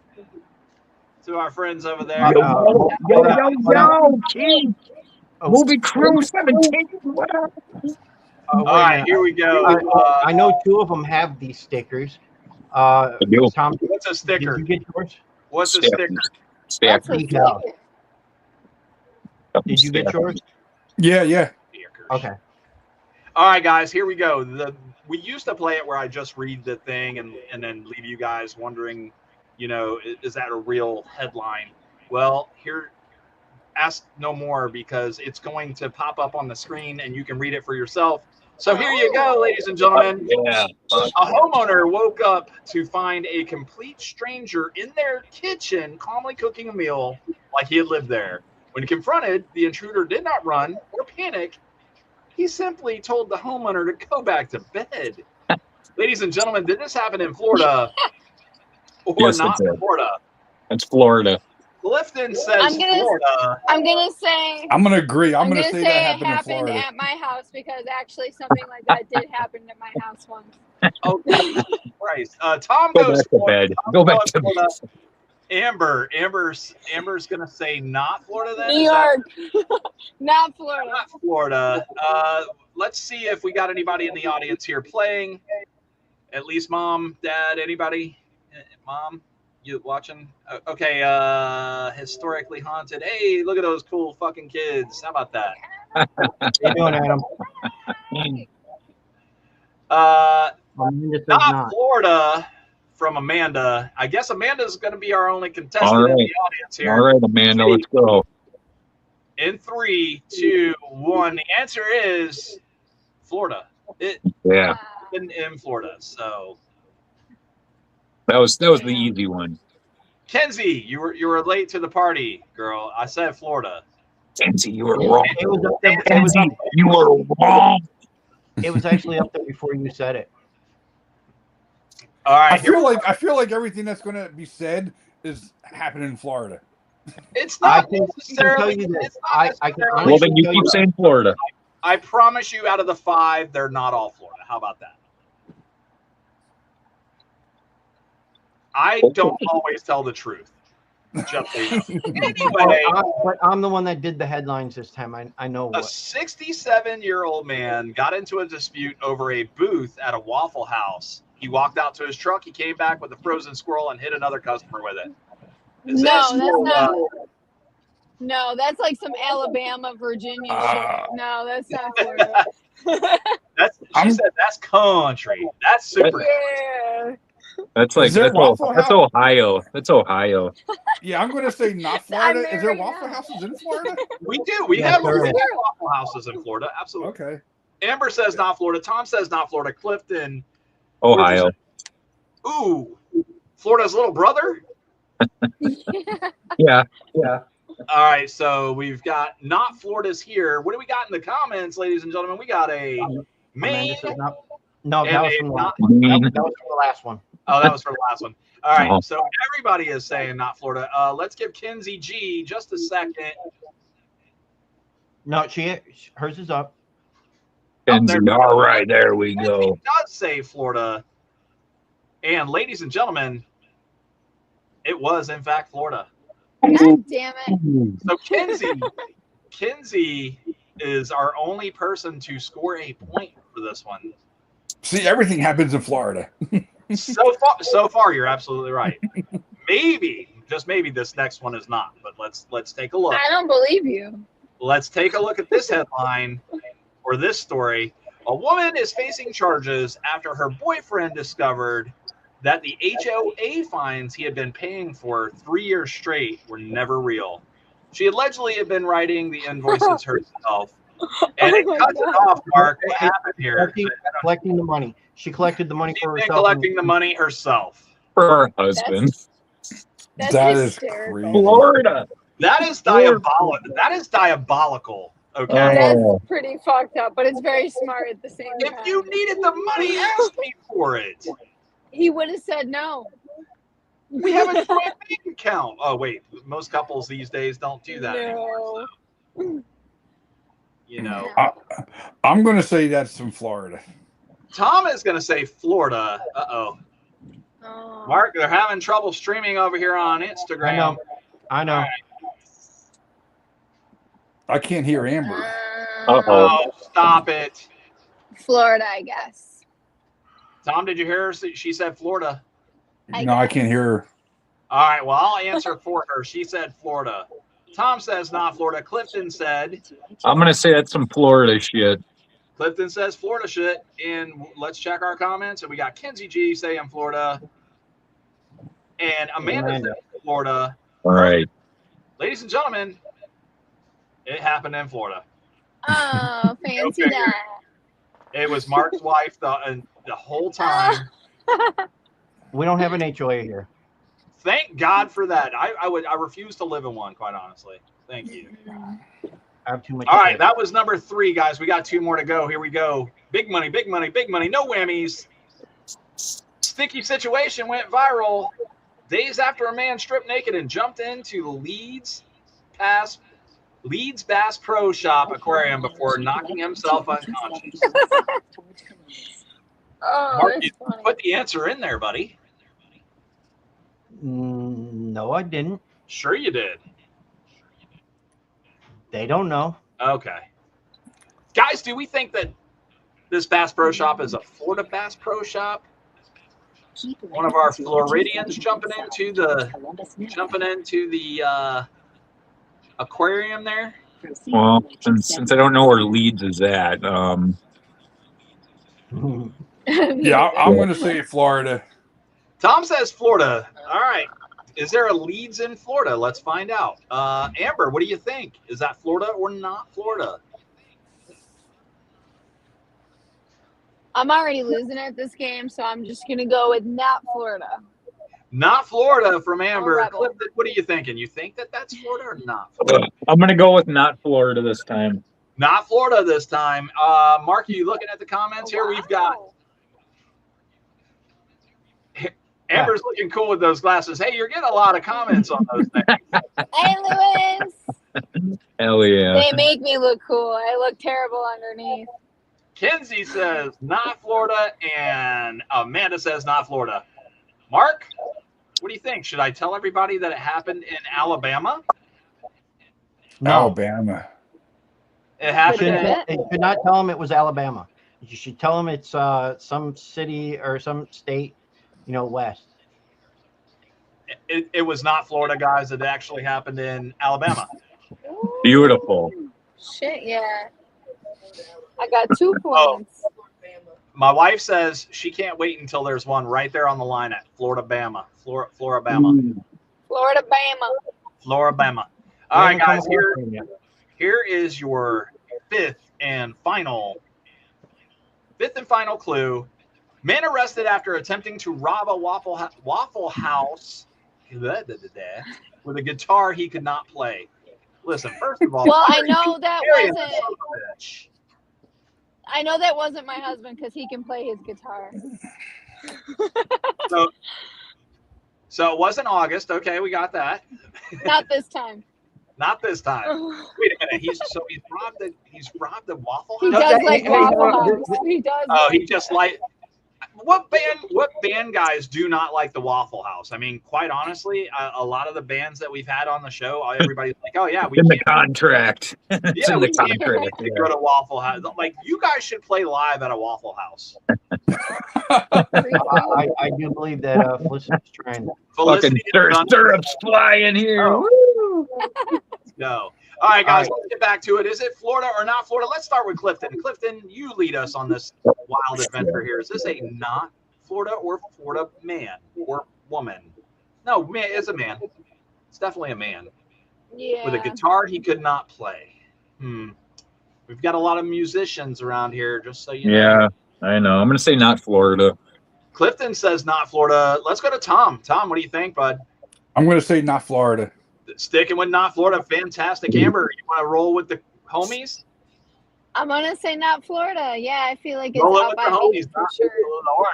to our friends over there? Yo, Keith. Movie crew 17. What up? All right, here we go. I know 2 of them have these stickers. do. Tom, What's a sticker? did you get yours? What's a Sticker. sticker? That's a Decal. sticker. Did you get yours? Yeah. Okay. All right, guys, here we go. We used to play it where I just read the thing and then leave you guys wondering, is that a real headline? Well, here, ask no more because it's going to pop up on the screen and you can read it for yourself. So here you go, ladies and gentlemen. Yeah. A homeowner woke up to find a complete stranger in their kitchen calmly cooking a meal like he had lived there. When confronted, the intruder did not run or panic. He simply told the homeowner to go back to bed. Ladies and gentlemen, did this happen in Florida or Yes, not it did. Florida? That's Florida. Clifton says I'm gonna- Florida. I'm gonna say. I'm gonna agree. I'm gonna gonna say say that it happened in happened Florida. at my house because actually something like that did happen at my house once. Oh, Christ. Tom Go goes back to Florida. bed. Tom's Go back going to Florida. bed. Amber's gonna say not Florida then. New Is that York, not Florida. not Florida? Let's see if we got anybody in the audience here playing. At least mom, dad, anybody? Mom, you watching? Okay, historically haunted. Hey, look at those cool fucking kids. How about that? How you doing, Adam? Amanda says Not not. Florida from Amanda. I guess Amanda's going to be our only contestant All in right. the audience here. All right, Amanda, let's go. In 3, 2, 1. The answer is Florida. It Yeah, in Florida. So that was the easy one. Kenzie, you were late to the party, girl. I said Florida. Kenzie, you were wrong. It was up there. Kenzie, you were wrong. It was actually up there before you said it. All right, I feel like everything that's going to be said is happening in Florida. it's I not can necessarily. tell you this. It's not I can necessarily- honestly Well, then you tell keep you- saying Florida. I promise you, out of the 5, they're not all Florida. How about that? I don't always tell the truth. Just so you know. Anyway, But I'm the one that did the headlines this time. I know a what. 67-year-old man got into a dispute over a booth at a Waffle House. He walked out to his truck. He came back with a frozen squirrel and hit another customer with it. Is No, this- that's not. No, that's like some Alabama, Virginia shit. No, that's not Florida. She said that's country. That's super. Yeah. That's like Is there Waffle that's House? Ohio. That's Ohio. Yeah, I'm going to say not Florida. Is there married Waffle now. Houses in Florida? We do. We Yes, have there is. Waffle Houses in Florida. Absolutely. Okay. Amber says not Florida. Tom says not Florida. Clifton. Ohio. Ooh, Florida's little brother. Yeah. All right, so we've got not Florida's here. What do we got in the comments, ladies and gentlemen? We got a Maine. Amanda says not. No, And that was a from the not- that was from the last one. Oh, that was for the last one. All right, Oh. so everybody is saying not Florida. Let's give Kenzie G just a second. No, hers is up. Kenzie. there- All right, there we Kenzie go. does say Florida. And ladies and gentlemen, it was in fact Florida. God damn it. So Kenzie is our only person to score a point for this one. See, everything happens in Florida. So far, you're absolutely right. Maybe, just maybe, this next one is not. But let's take a look. I don't believe you. Let's take a look at this headline or this story. A woman is facing charges after her boyfriend discovered that the HOA fines he had been paying for 3 years straight were never real. She allegedly had been writing the invoices herself. And it my cuts it God. off, Mark. What happened here? Collecting the money. She collected the money She's for been herself. collecting the money herself. For her husband. That's That is hysterical. crazy. Florida. That is diabolical. That is diabolical. Okay. That's Oh. pretty fucked up, but it's very smart at the same time. If you needed the money, ask me for it. He would have said no. We have a joint bank account. Oh wait, most couples these days don't do that anymore. No. So, you know, I'm going to say that's from Florida. Tom is going to say Florida. Oh. Mark, they're having trouble streaming over here on Instagram. I know. I can't hear Amber. Uh-oh. Oh, stop it. Florida, I guess. Tom, did you hear her? She said Florida. No, I can't hear her. All right, well, I'll answer for her. She said Florida. Tom says not Florida. Clifton said I'm gonna say that's some Florida shit. Clifton says Florida shit. And let's check our comments. And we got Kenzie G saying Florida. And Amanda says Florida. All right. Ladies and gentlemen, it happened in Florida. Oh, fancy Okay. that. It was Mark's wife the whole time. We don't have an HOA here. Thank God for that. I refuse to live in one, quite honestly. Thank you. I have too much. All to right, say. that was number 3, guys. We got 2 more to go. Here we go. Big money, big money, big money. No whammies. Sticky situation went viral days after a man stripped naked and jumped into Leeds Bass Pro Shop aquarium before knocking himself unconscious. Oh, Mark, that's you funny. put the answer in there, buddy. No, I didn't. Sure you did. They don't know. Okay. Guys, do we think that this Bass Pro Shop is a Florida Bass Pro Shop? one of our Floridians jumping into the aquarium there. Well, since I don't know where Leeds is at, Yeah, I'm going to say Florida. Tom says Florida. All right. Is there a Leeds in Florida? Let's find out. Amber, what do you think? Is that Florida or not Florida? I'm already losing at this game, so I'm just gonna go with not Florida. Not Florida from Amber. Rebel. Clifton, what are you thinking? You think that that's Florida or not Florida? I'm gonna go with not Florida this time. Not Florida this time. Mark, are you looking at the comments here? We've got Amber's looking cool with those glasses. Hey, you're getting a lot of comments on those things. Hey, Lewis. Hell yeah. They make me look cool. I look terrible underneath. Kenzie says not Florida, and Amanda says not Florida. Mark, what do you think? Should I tell everybody that it happened in Alabama? No, Alabama. It happened in you should not tell them it was Alabama. You should tell them it's some city or some state, west. it was not Florida, guys. It actually happened in Alabama. Beautiful. Shit, yeah. I got 2 points. My wife says she can't wait until there's one right there on the line at Florida-Bama. Florida-Bama. Florida-Bama. Florida-Bama. All right, guys, here is your fifth and final clue. Man arrested after attempting to rob a Waffle House with a guitar he could not play. Listen, first of all, Well, I know that wasn't. bitch. I know that wasn't my husband because he can play his guitar. So it wasn't August. Okay, we got that. Not this time. Not this time. Wait a minute. He's robbed the Waffle He House. does like hey, Waffle no, House. He does. Oh, he just like what band guys do not like the Waffle House? I mean, quite honestly, a lot of the bands that we've had on the show, everybody's like, "Oh yeah, we In the can't, contract. It's in we the can't contract. go to Waffle House." Like, you guys should play live at a Waffle House. I do believe that Felicity's trying. Fucking Felicity, syrups flying here. Oh. Woo! No. All right, guys, All let's get back to it. Is it Florida or not Florida? Let's start with Clifton. Clifton, you lead us on this wild adventure here. Is this a not Florida or Florida man or woman? No, man, it's a man. It's definitely a man Yeah. with a guitar he could not play. We've got a lot of musicians around here, just so you know. Yeah, I know. I'm gonna say not Florida. Clifton says not Florida. Let's go to Tom. Tom, what do you think, bud? I'm going to say not Florida. Sticking with not Florida. Fantastic. Amber, you want to roll with the homies? I'm gonna say not Florida. Yeah, I feel like it's Roll it out with by the me homies, for not sure.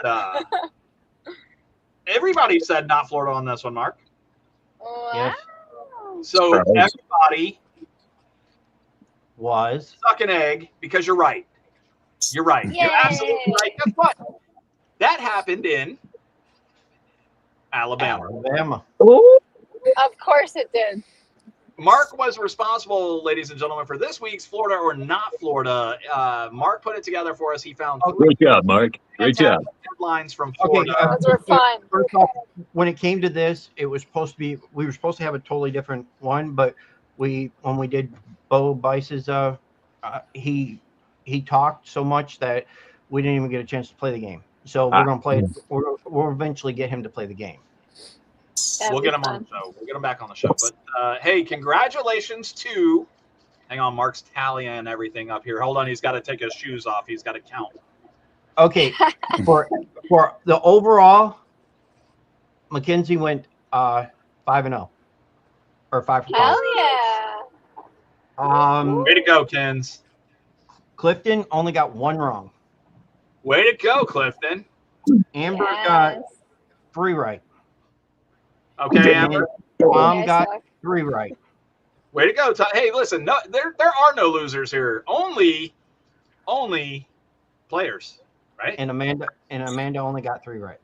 Florida. Everybody said not Florida on this one, Mark. Wow. So Surprise. everybody Was suck an egg because you're right. You're right. You're Yay. absolutely right. Guess what? That happened in Alabama. Alabama. Of course it did. Mark was responsible, ladies and gentlemen, for this week's Florida or not Florida. Mark put it together for us. He found Great job, Mark. Great job. headlines from Okay, Florida. Those were fun. First off, when it came to this, it was supposed to be. We were supposed to have a totally different one, but when we did Bo Bice's, he talked so much that we didn't even get a chance to play the game. So we're gonna play it. We'll eventually get him to play the game. That'd We'll be get him on fun. the show. We'll get him back on the show. But hey, congratulations to. Hang on, Mark's tallying everything up here. Hold on, he's got to take his shoes off. He's got to count. Okay, for the overall, Mackenzie went 5-0 or 5 for 5. Hell yeah. Way to go, Kens. Clifton only got 1 wrong. Way to go, Clifton. Amber Yes. got 3 right. Okay, Amber. Tom Yeah, I got suck. 3 right. Way to go. Hey, listen, no, there are no losers here. Only players, right? And Amanda only got 3 right.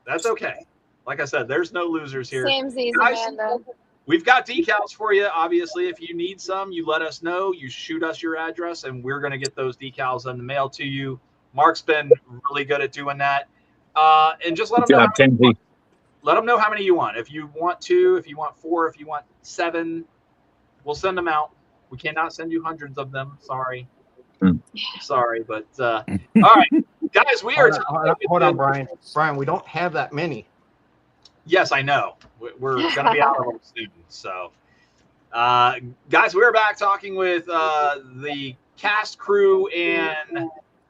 That's okay. Like I said, there's no losers here. Samesies, Guys, Amanda. We've got decals for you. Obviously, if you need some, you let us know. You shoot us your address, and we're going to get those decals in the mail to you. Mark's been really good at doing that. And just let them Good know. job, Kenzie. Let them know how many you want. If you want 2, if you want 4, if you want 7, we'll send them out. We cannot send you hundreds of them. Sorry. Sorry, but all right, guys, we are. Hold on, Brian. Brian, we don't have that many. Yes, I know. We're going to be out of them soon. So, guys, we're back talking with the cast, crew,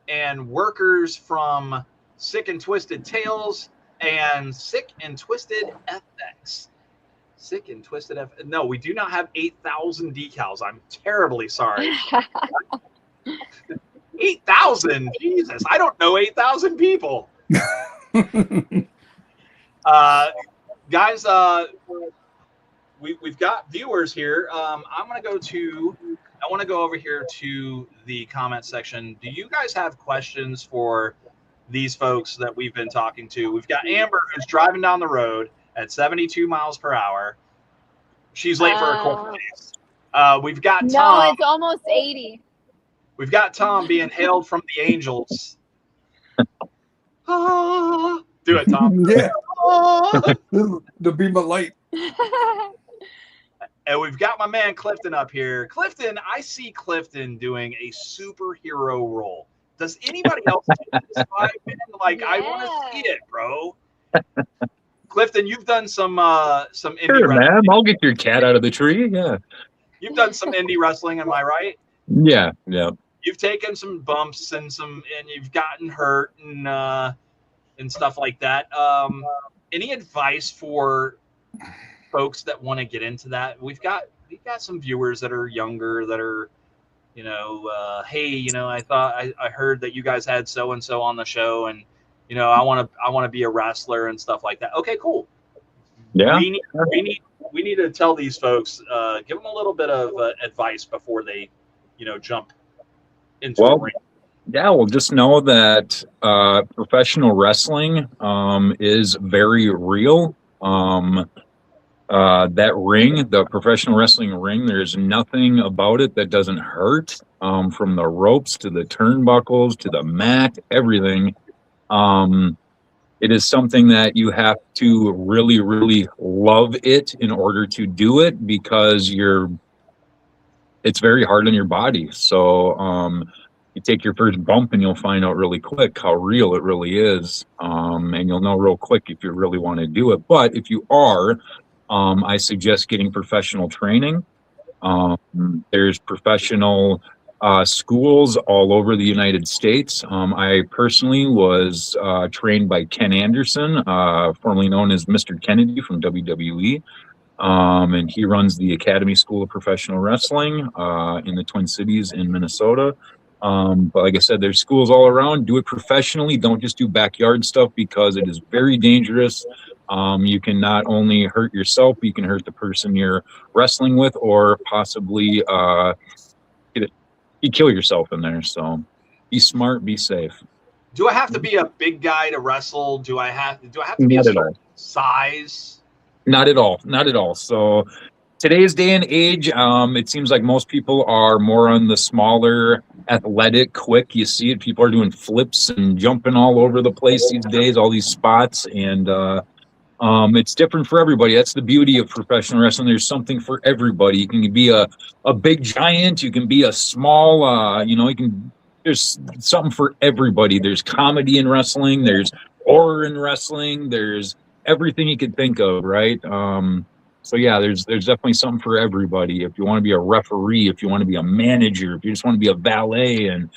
and workers from Sick and Twisted Tales and Sick and Twisted FX. Sick and Twisted FX. No, we do not have 8,000 decals. I'm terribly sorry. 8,000? Jesus, I don't know 8,000 people. Guys, we've got viewers here. I want to go over here to the comment section. Do you guys have questions for these folks that we've been talking to? We've got Amber, who's driving down the road at 72 miles per hour. She's late for her court case. We've got Tom. No, it's almost 80. We've got Tom being hailed from the angels. Do it, Tom. Yeah. The beam of light. And we've got my man Clifton up here. Clifton, I see Clifton doing a superhero role. Does anybody else do this vibe, man? Like, I want to see it, bro. Clifton, you've done some indie Sure, wrestling. man. I'll get your cat out of the tree. Yeah. You've done some indie wrestling, am I right? Yeah. Yeah. You've taken some bumps and you've gotten hurt and stuff like that. Any advice for folks that want to get into that? We've got some viewers that are younger that are, hey, I heard that you guys had so and so on the show, and I want to be a wrestler and stuff like that. Okay, cool. Yeah. We need to tell these folks, give them a little bit of advice before they, jump into the ring. Yeah, well, just know that professional wrestling is very real. That ring, the professional wrestling ring, there's nothing about it that doesn't hurt, from the ropes to the turnbuckles to the mat, everything. It is something that you have to really, really love it in order to do it, because it's very hard on your body. So you take your first bump and you'll find out really quick how real it really is. And you'll know real quick if you really want to do it. But if you are, I suggest getting professional training. There's professional schools all over the United States. I personally was trained by Ken Anderson, formerly known as Mr. Kennedy from WWE. And he runs the Academy School of Professional Wrestling in the Twin Cities in Minnesota. But like I said, there's schools all around. Do it professionally. Don't just do backyard stuff, because it is very dangerous. You can not only hurt yourself, but you can hurt the person you're wrestling with, or possibly you kill yourself in there. So be smart, be safe. Do I have to be a big guy to wrestle? Do I have to be a certain size? Not at all. Not at all. So today's day and age, it seems like most people are more on the smaller, athletic, quick. You see it. People are doing flips and jumping all over the place these days, all these spots. And it's different for everybody. That's the beauty of professional wrestling. There's something for everybody. You can be a big giant. You can be a small, there's something for everybody. There's comedy in wrestling. There's horror in wrestling. There's everything you could think of, right? So yeah, there's definitely something for everybody. If you want to be a referee, if you want to be a manager, if you just want to be a valet and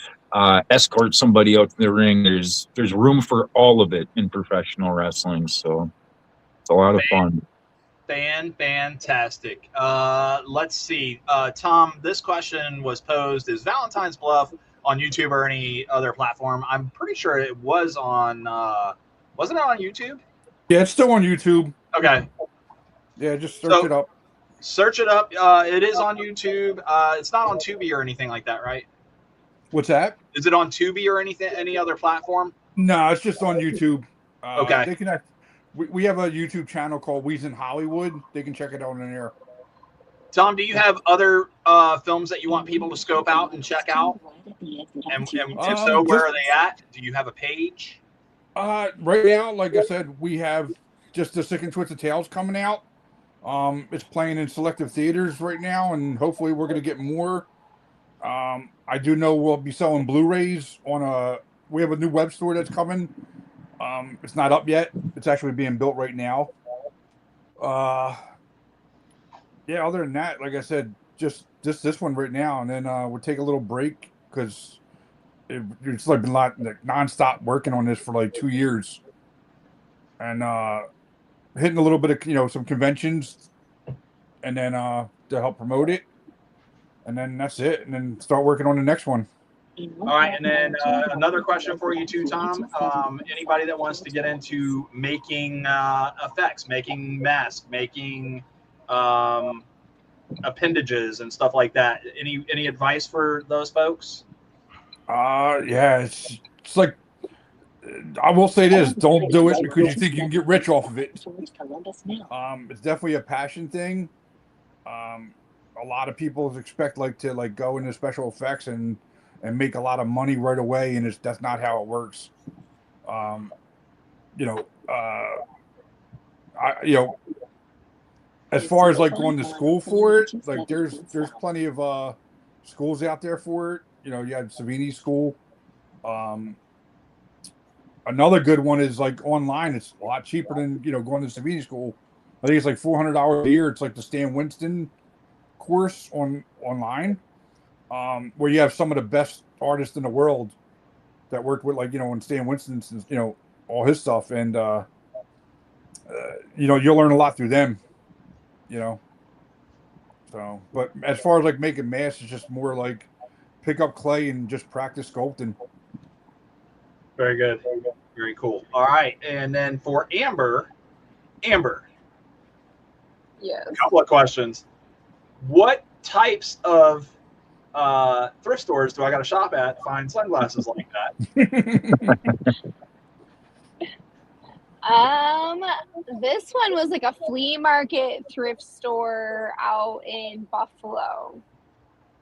escort somebody out to the ring, there's room for all of it in professional wrestling. So it's a lot of fun. Fantastic. Let's see. Tom, this question was posed: is Valentine's Bluff on YouTube or any other platform? I'm pretty sure it was on, wasn't it on YouTube? Yeah, it's still on YouTube. Okay. Yeah, just search it up. Search it up. It is on YouTube. It's not on Tubi or anything like that, right? What's that? Is it on Tubi or any other platform? No, it's just on YouTube. Okay. They can. We have a YouTube channel called Weez in Hollywood. They can check it out in there. Tom, do you have other films that you want people to scope out and check out? And if so, where are they at? Do you have a page? Right now, like I said, we have just the Sick and Twisted Tales coming out. It's playing in selective theaters right now, and hopefully we're gonna get more. I do know we'll be selling Blu-rays on a. We have a new web store that's coming. It's not up yet. It's actually being built right now. Yeah. Other than that, like I said, just this one right now, and then we'll take a little break because it's like been like nonstop working on this for like 2 years, and hitting a little bit of some conventions, and then to help promote it, and then that's it, and then start working on the next one. All right, and then another question for you too, Tom. Anybody that wants to get into making effects, making masks, making appendages and stuff like that, any advice for those folks? Yeah, it's like I will say this: don't do it because you think you can get rich off of it. It's definitely a passion thing. A lot of people expect to go into special effects and make a lot of money right away, and that's not how it works. As far as going to school for it, like there's plenty of schools out there for it. You have Savini School. Another good one is online. It's a lot cheaper than going to Savini School. I think it's like $400 a year. It's like the Stan Winston course online, where you have some of the best artists in the world that worked with when Stan Winston's all his stuff, and you'll learn a lot through them. So, but as far as making masks, it's just more pick up clay and just practice sculpting. Very good. Very cool. All right. And then for Amber, Yes. a couple of questions. What types of thrift stores do I got to shop at to find sunglasses like that? This one was like a flea market thrift store out in Buffalo.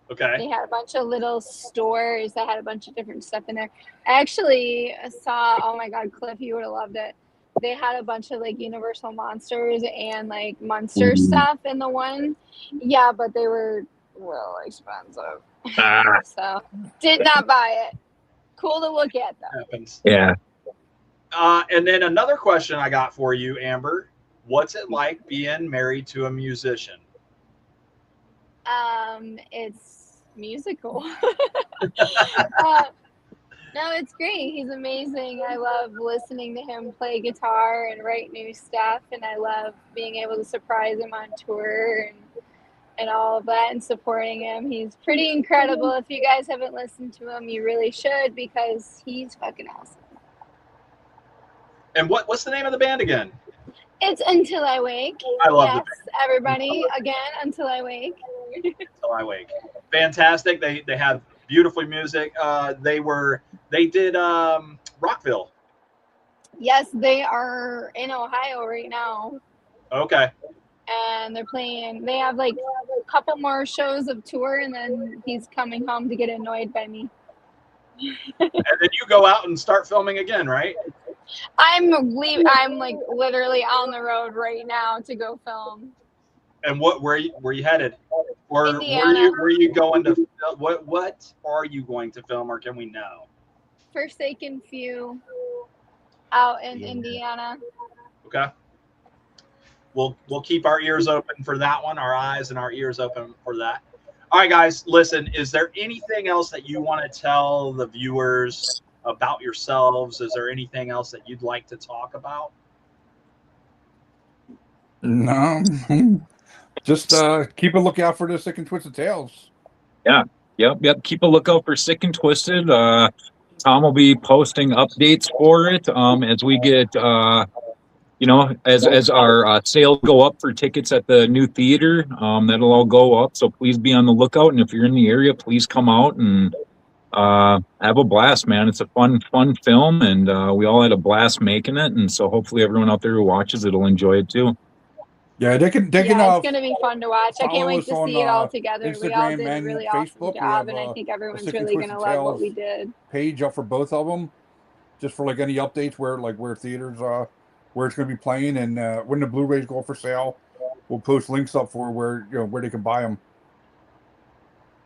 Okay. They had a bunch of little stores that had a bunch of different stuff in there. I actually saw, oh my God, Cliff, you would have loved it. They had a bunch of Universal Monsters and Munster stuff in the one. Yeah, but they were real expensive. So did not buy it. Cool to look at though. Happens. Yeah. And then another question I got for you, Amber. What's it like being married to a musician? It's musical. No, it's great. He's amazing. I love listening to him play guitar and write new stuff, and I love being able to surprise him on tour and all of that and supporting him. He's pretty incredible. If you guys haven't listened to him, you really should because he's fucking awesome. And what's the name of the band again? It's Until I Wake. I love the band. Everybody, again, Until I Wake. Until I Wake. Fantastic. They have beautiful music. They did Rockville. Yes, they are in Ohio right now. Okay. And they're playing. They have a couple more shows of tour, and then he's coming home to get annoyed by me. And then you go out and start filming again, right? I'm literally on the road right now to go film. And where you headed? Or Indiana. were you going to what are you going to film, or can we know? Forsaken Few out in Indiana. Okay. We'll keep our ears open for that one, our eyes and our ears open for that. All right, guys, listen, is there anything else that you want to tell the viewers about yourselves? Is there anything else that you'd like to talk about? No. Just keep a lookout for the Sick and Twisted Tales. Yeah. Yep. Keep a lookout for Sick and Twisted. Tom will be posting updates for it as we get as our sales go up for tickets at the new theater. That'll all go up. So please be on the lookout. And if you're in the area, please come out and have a blast, man. It's a fun film, and we all had a blast making it. And so hopefully everyone out there who watches it will enjoy it too. Yeah, they can. It's going to be fun to watch. I can't wait to see it all together. We all Instagram did a and really Facebook. awesome job, and I think everyone's really going to love what we did. Page up for both of them. just for like any updates where theaters where it's going to be playing, and when the Blu-rays go for sale, we'll post links up for where they can buy them.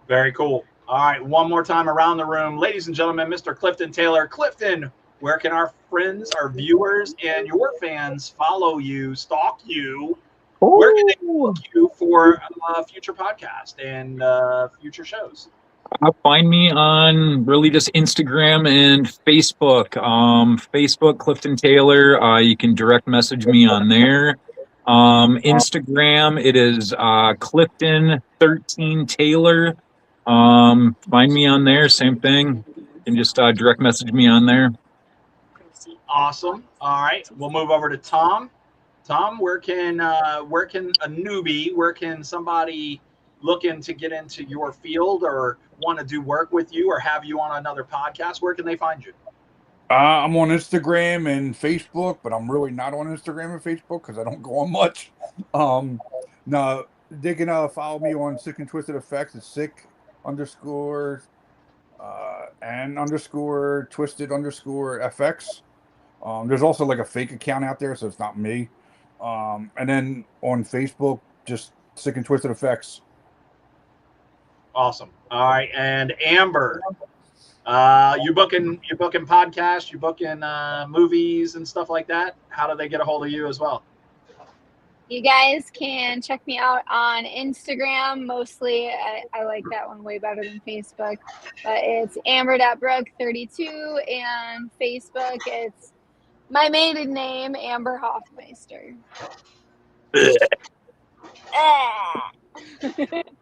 Very cool. All right, one more time around the room, ladies and gentlemen, Mr. Clifton Taylor. Clifton, where can our friends, our viewers, and your fans follow you, stalk you? Where can they look you for future podcast and future shows? Find me on really just Instagram and Facebook. Facebook, Clifton Taylor. You can direct message me on there. Instagram, it is Clifton13 Taylor. Find me on there. Same thing. You can just direct message me on there. Awesome. All right, we'll move over to Tom. Tom, where can a newbie, where can somebody looking to get into your field or want to do work with you or have you on another podcast, where can they find you? I'm on Instagram and Facebook, but I'm really not on Instagram and Facebook because I don't go on much. No, they can follow me on Sick and Twisted Effects. It's sick _ and _ twisted _ FX. There's also like a fake account out there, so it's not me. And then on Facebook, just Sick and Twisted Effects. Awesome. All right, and Amber, you booking podcasts, you booking movies and stuff like that. How do they get a hold of you as well? You guys can check me out on Instagram. Mostly, I like that one way better than Facebook. But it's amber.brook32, and Facebook, it's my maiden name, Amber Hoffmeister.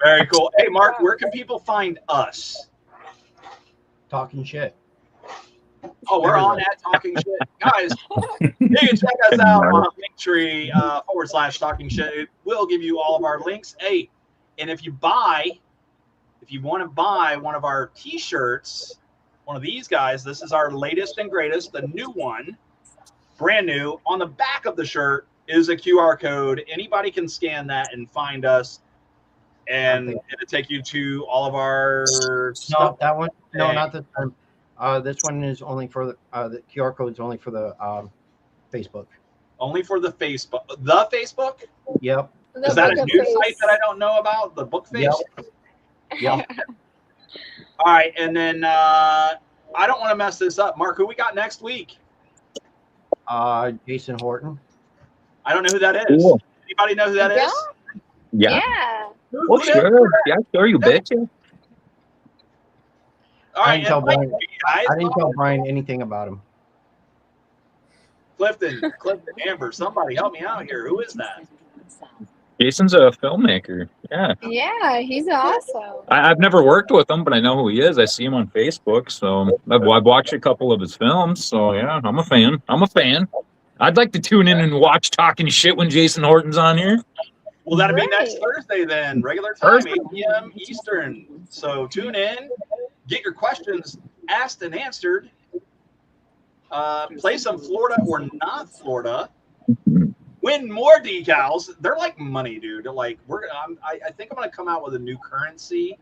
Very cool. Hey, Mark, where can people find us? Talking shit. Oh, we're on at Talking Shit. Guys, you can check us out on Linktree /Talking Shit. It will give you all of our links. Hey, and if you want to buy one of our t-shirts, one of these guys, this is our latest and greatest, the new one, brand new. On the back of the shirt is a QR code. Anybody can scan that and find us, and it'll take you to all of our stuff. That one. No, not this time. This one is only for the QR code is only for the Facebook. Only for the Facebook. The Facebook? Yep. Is that a new site that I don't know about? The book face? Yep. All right, and then I don't want to mess this up. Mark, who we got next week? Jason Horton. I don't know who that is. Cool. Anybody know who that is? Yeah. Who Sure. Yeah, sure, you betcha. All right, I didn't tell Brian anything about him. Clifton, Amber, somebody help me out here. Who is that? Jason's a filmmaker. Yeah. Yeah, he's awesome. I've never worked with him, but I know who he is. I see him on Facebook, so I've watched a couple of his films. So yeah, I'm a fan. I'd like to tune in and watch Talking Shit when Jason Horton's on here. Well, that'll be next Thursday then, regular time, 8 p.m. Eastern. So tune in, get your questions asked and answered. Play some Florida or not Florida. Win more decals. They're like money, dude. Like I think I'm gonna come out with a new currency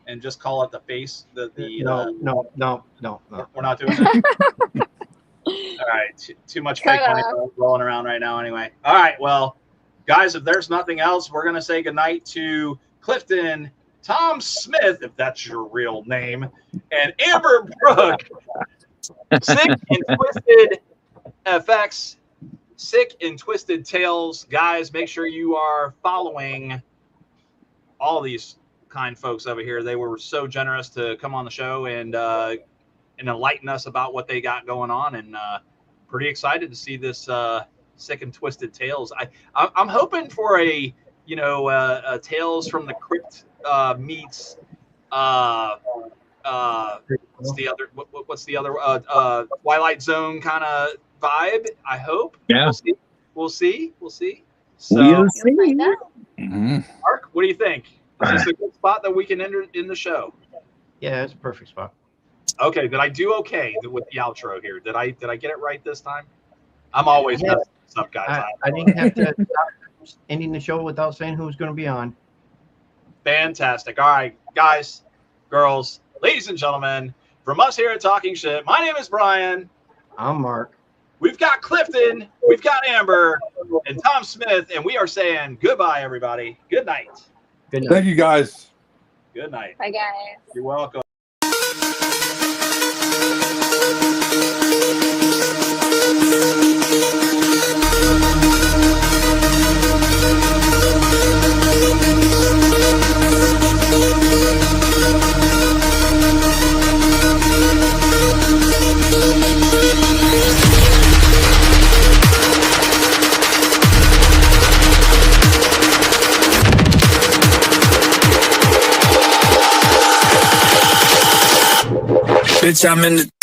and just call it the face. No. We're not doing that. All right, too much fake money rolling around right now. Anyway, all right. Well, guys, if there's nothing else, we're gonna say goodnight to Clifton, Tom Smith, if that's your real name, and Amber Brook. Sick and Twisted FX. Sick and Twisted Tales. Guys, make sure you are following all these kind folks over here. They were so generous to come on the show and enlighten us about what they got going on, and pretty excited to see this Sick and Twisted Tales. I'm hoping for a Tales from the Crypt meets what's the other Twilight Zone kind of vibe. I hope. Yeah. We'll see. So, We'll see. Mark, what do you think? Is this a good spot that we can enter in the show? Yeah, it's a perfect spot. Okay. Did I do okay with the outro here? Did I get it right this time? I'm always messing this up, guys. I didn't have to stop ending the show without saying who's going to be on. Fantastic. All right, guys, girls, ladies and gentlemen, from us here at Talking Shit, my name is Brian. I'm Mark. We've got Clifton, we've got Amber, and Tom Smith, and we are saying goodbye, everybody. Good night. Good night. Thank you, guys. Good night. Bye, guys. You're welcome. Bitch, I'm in the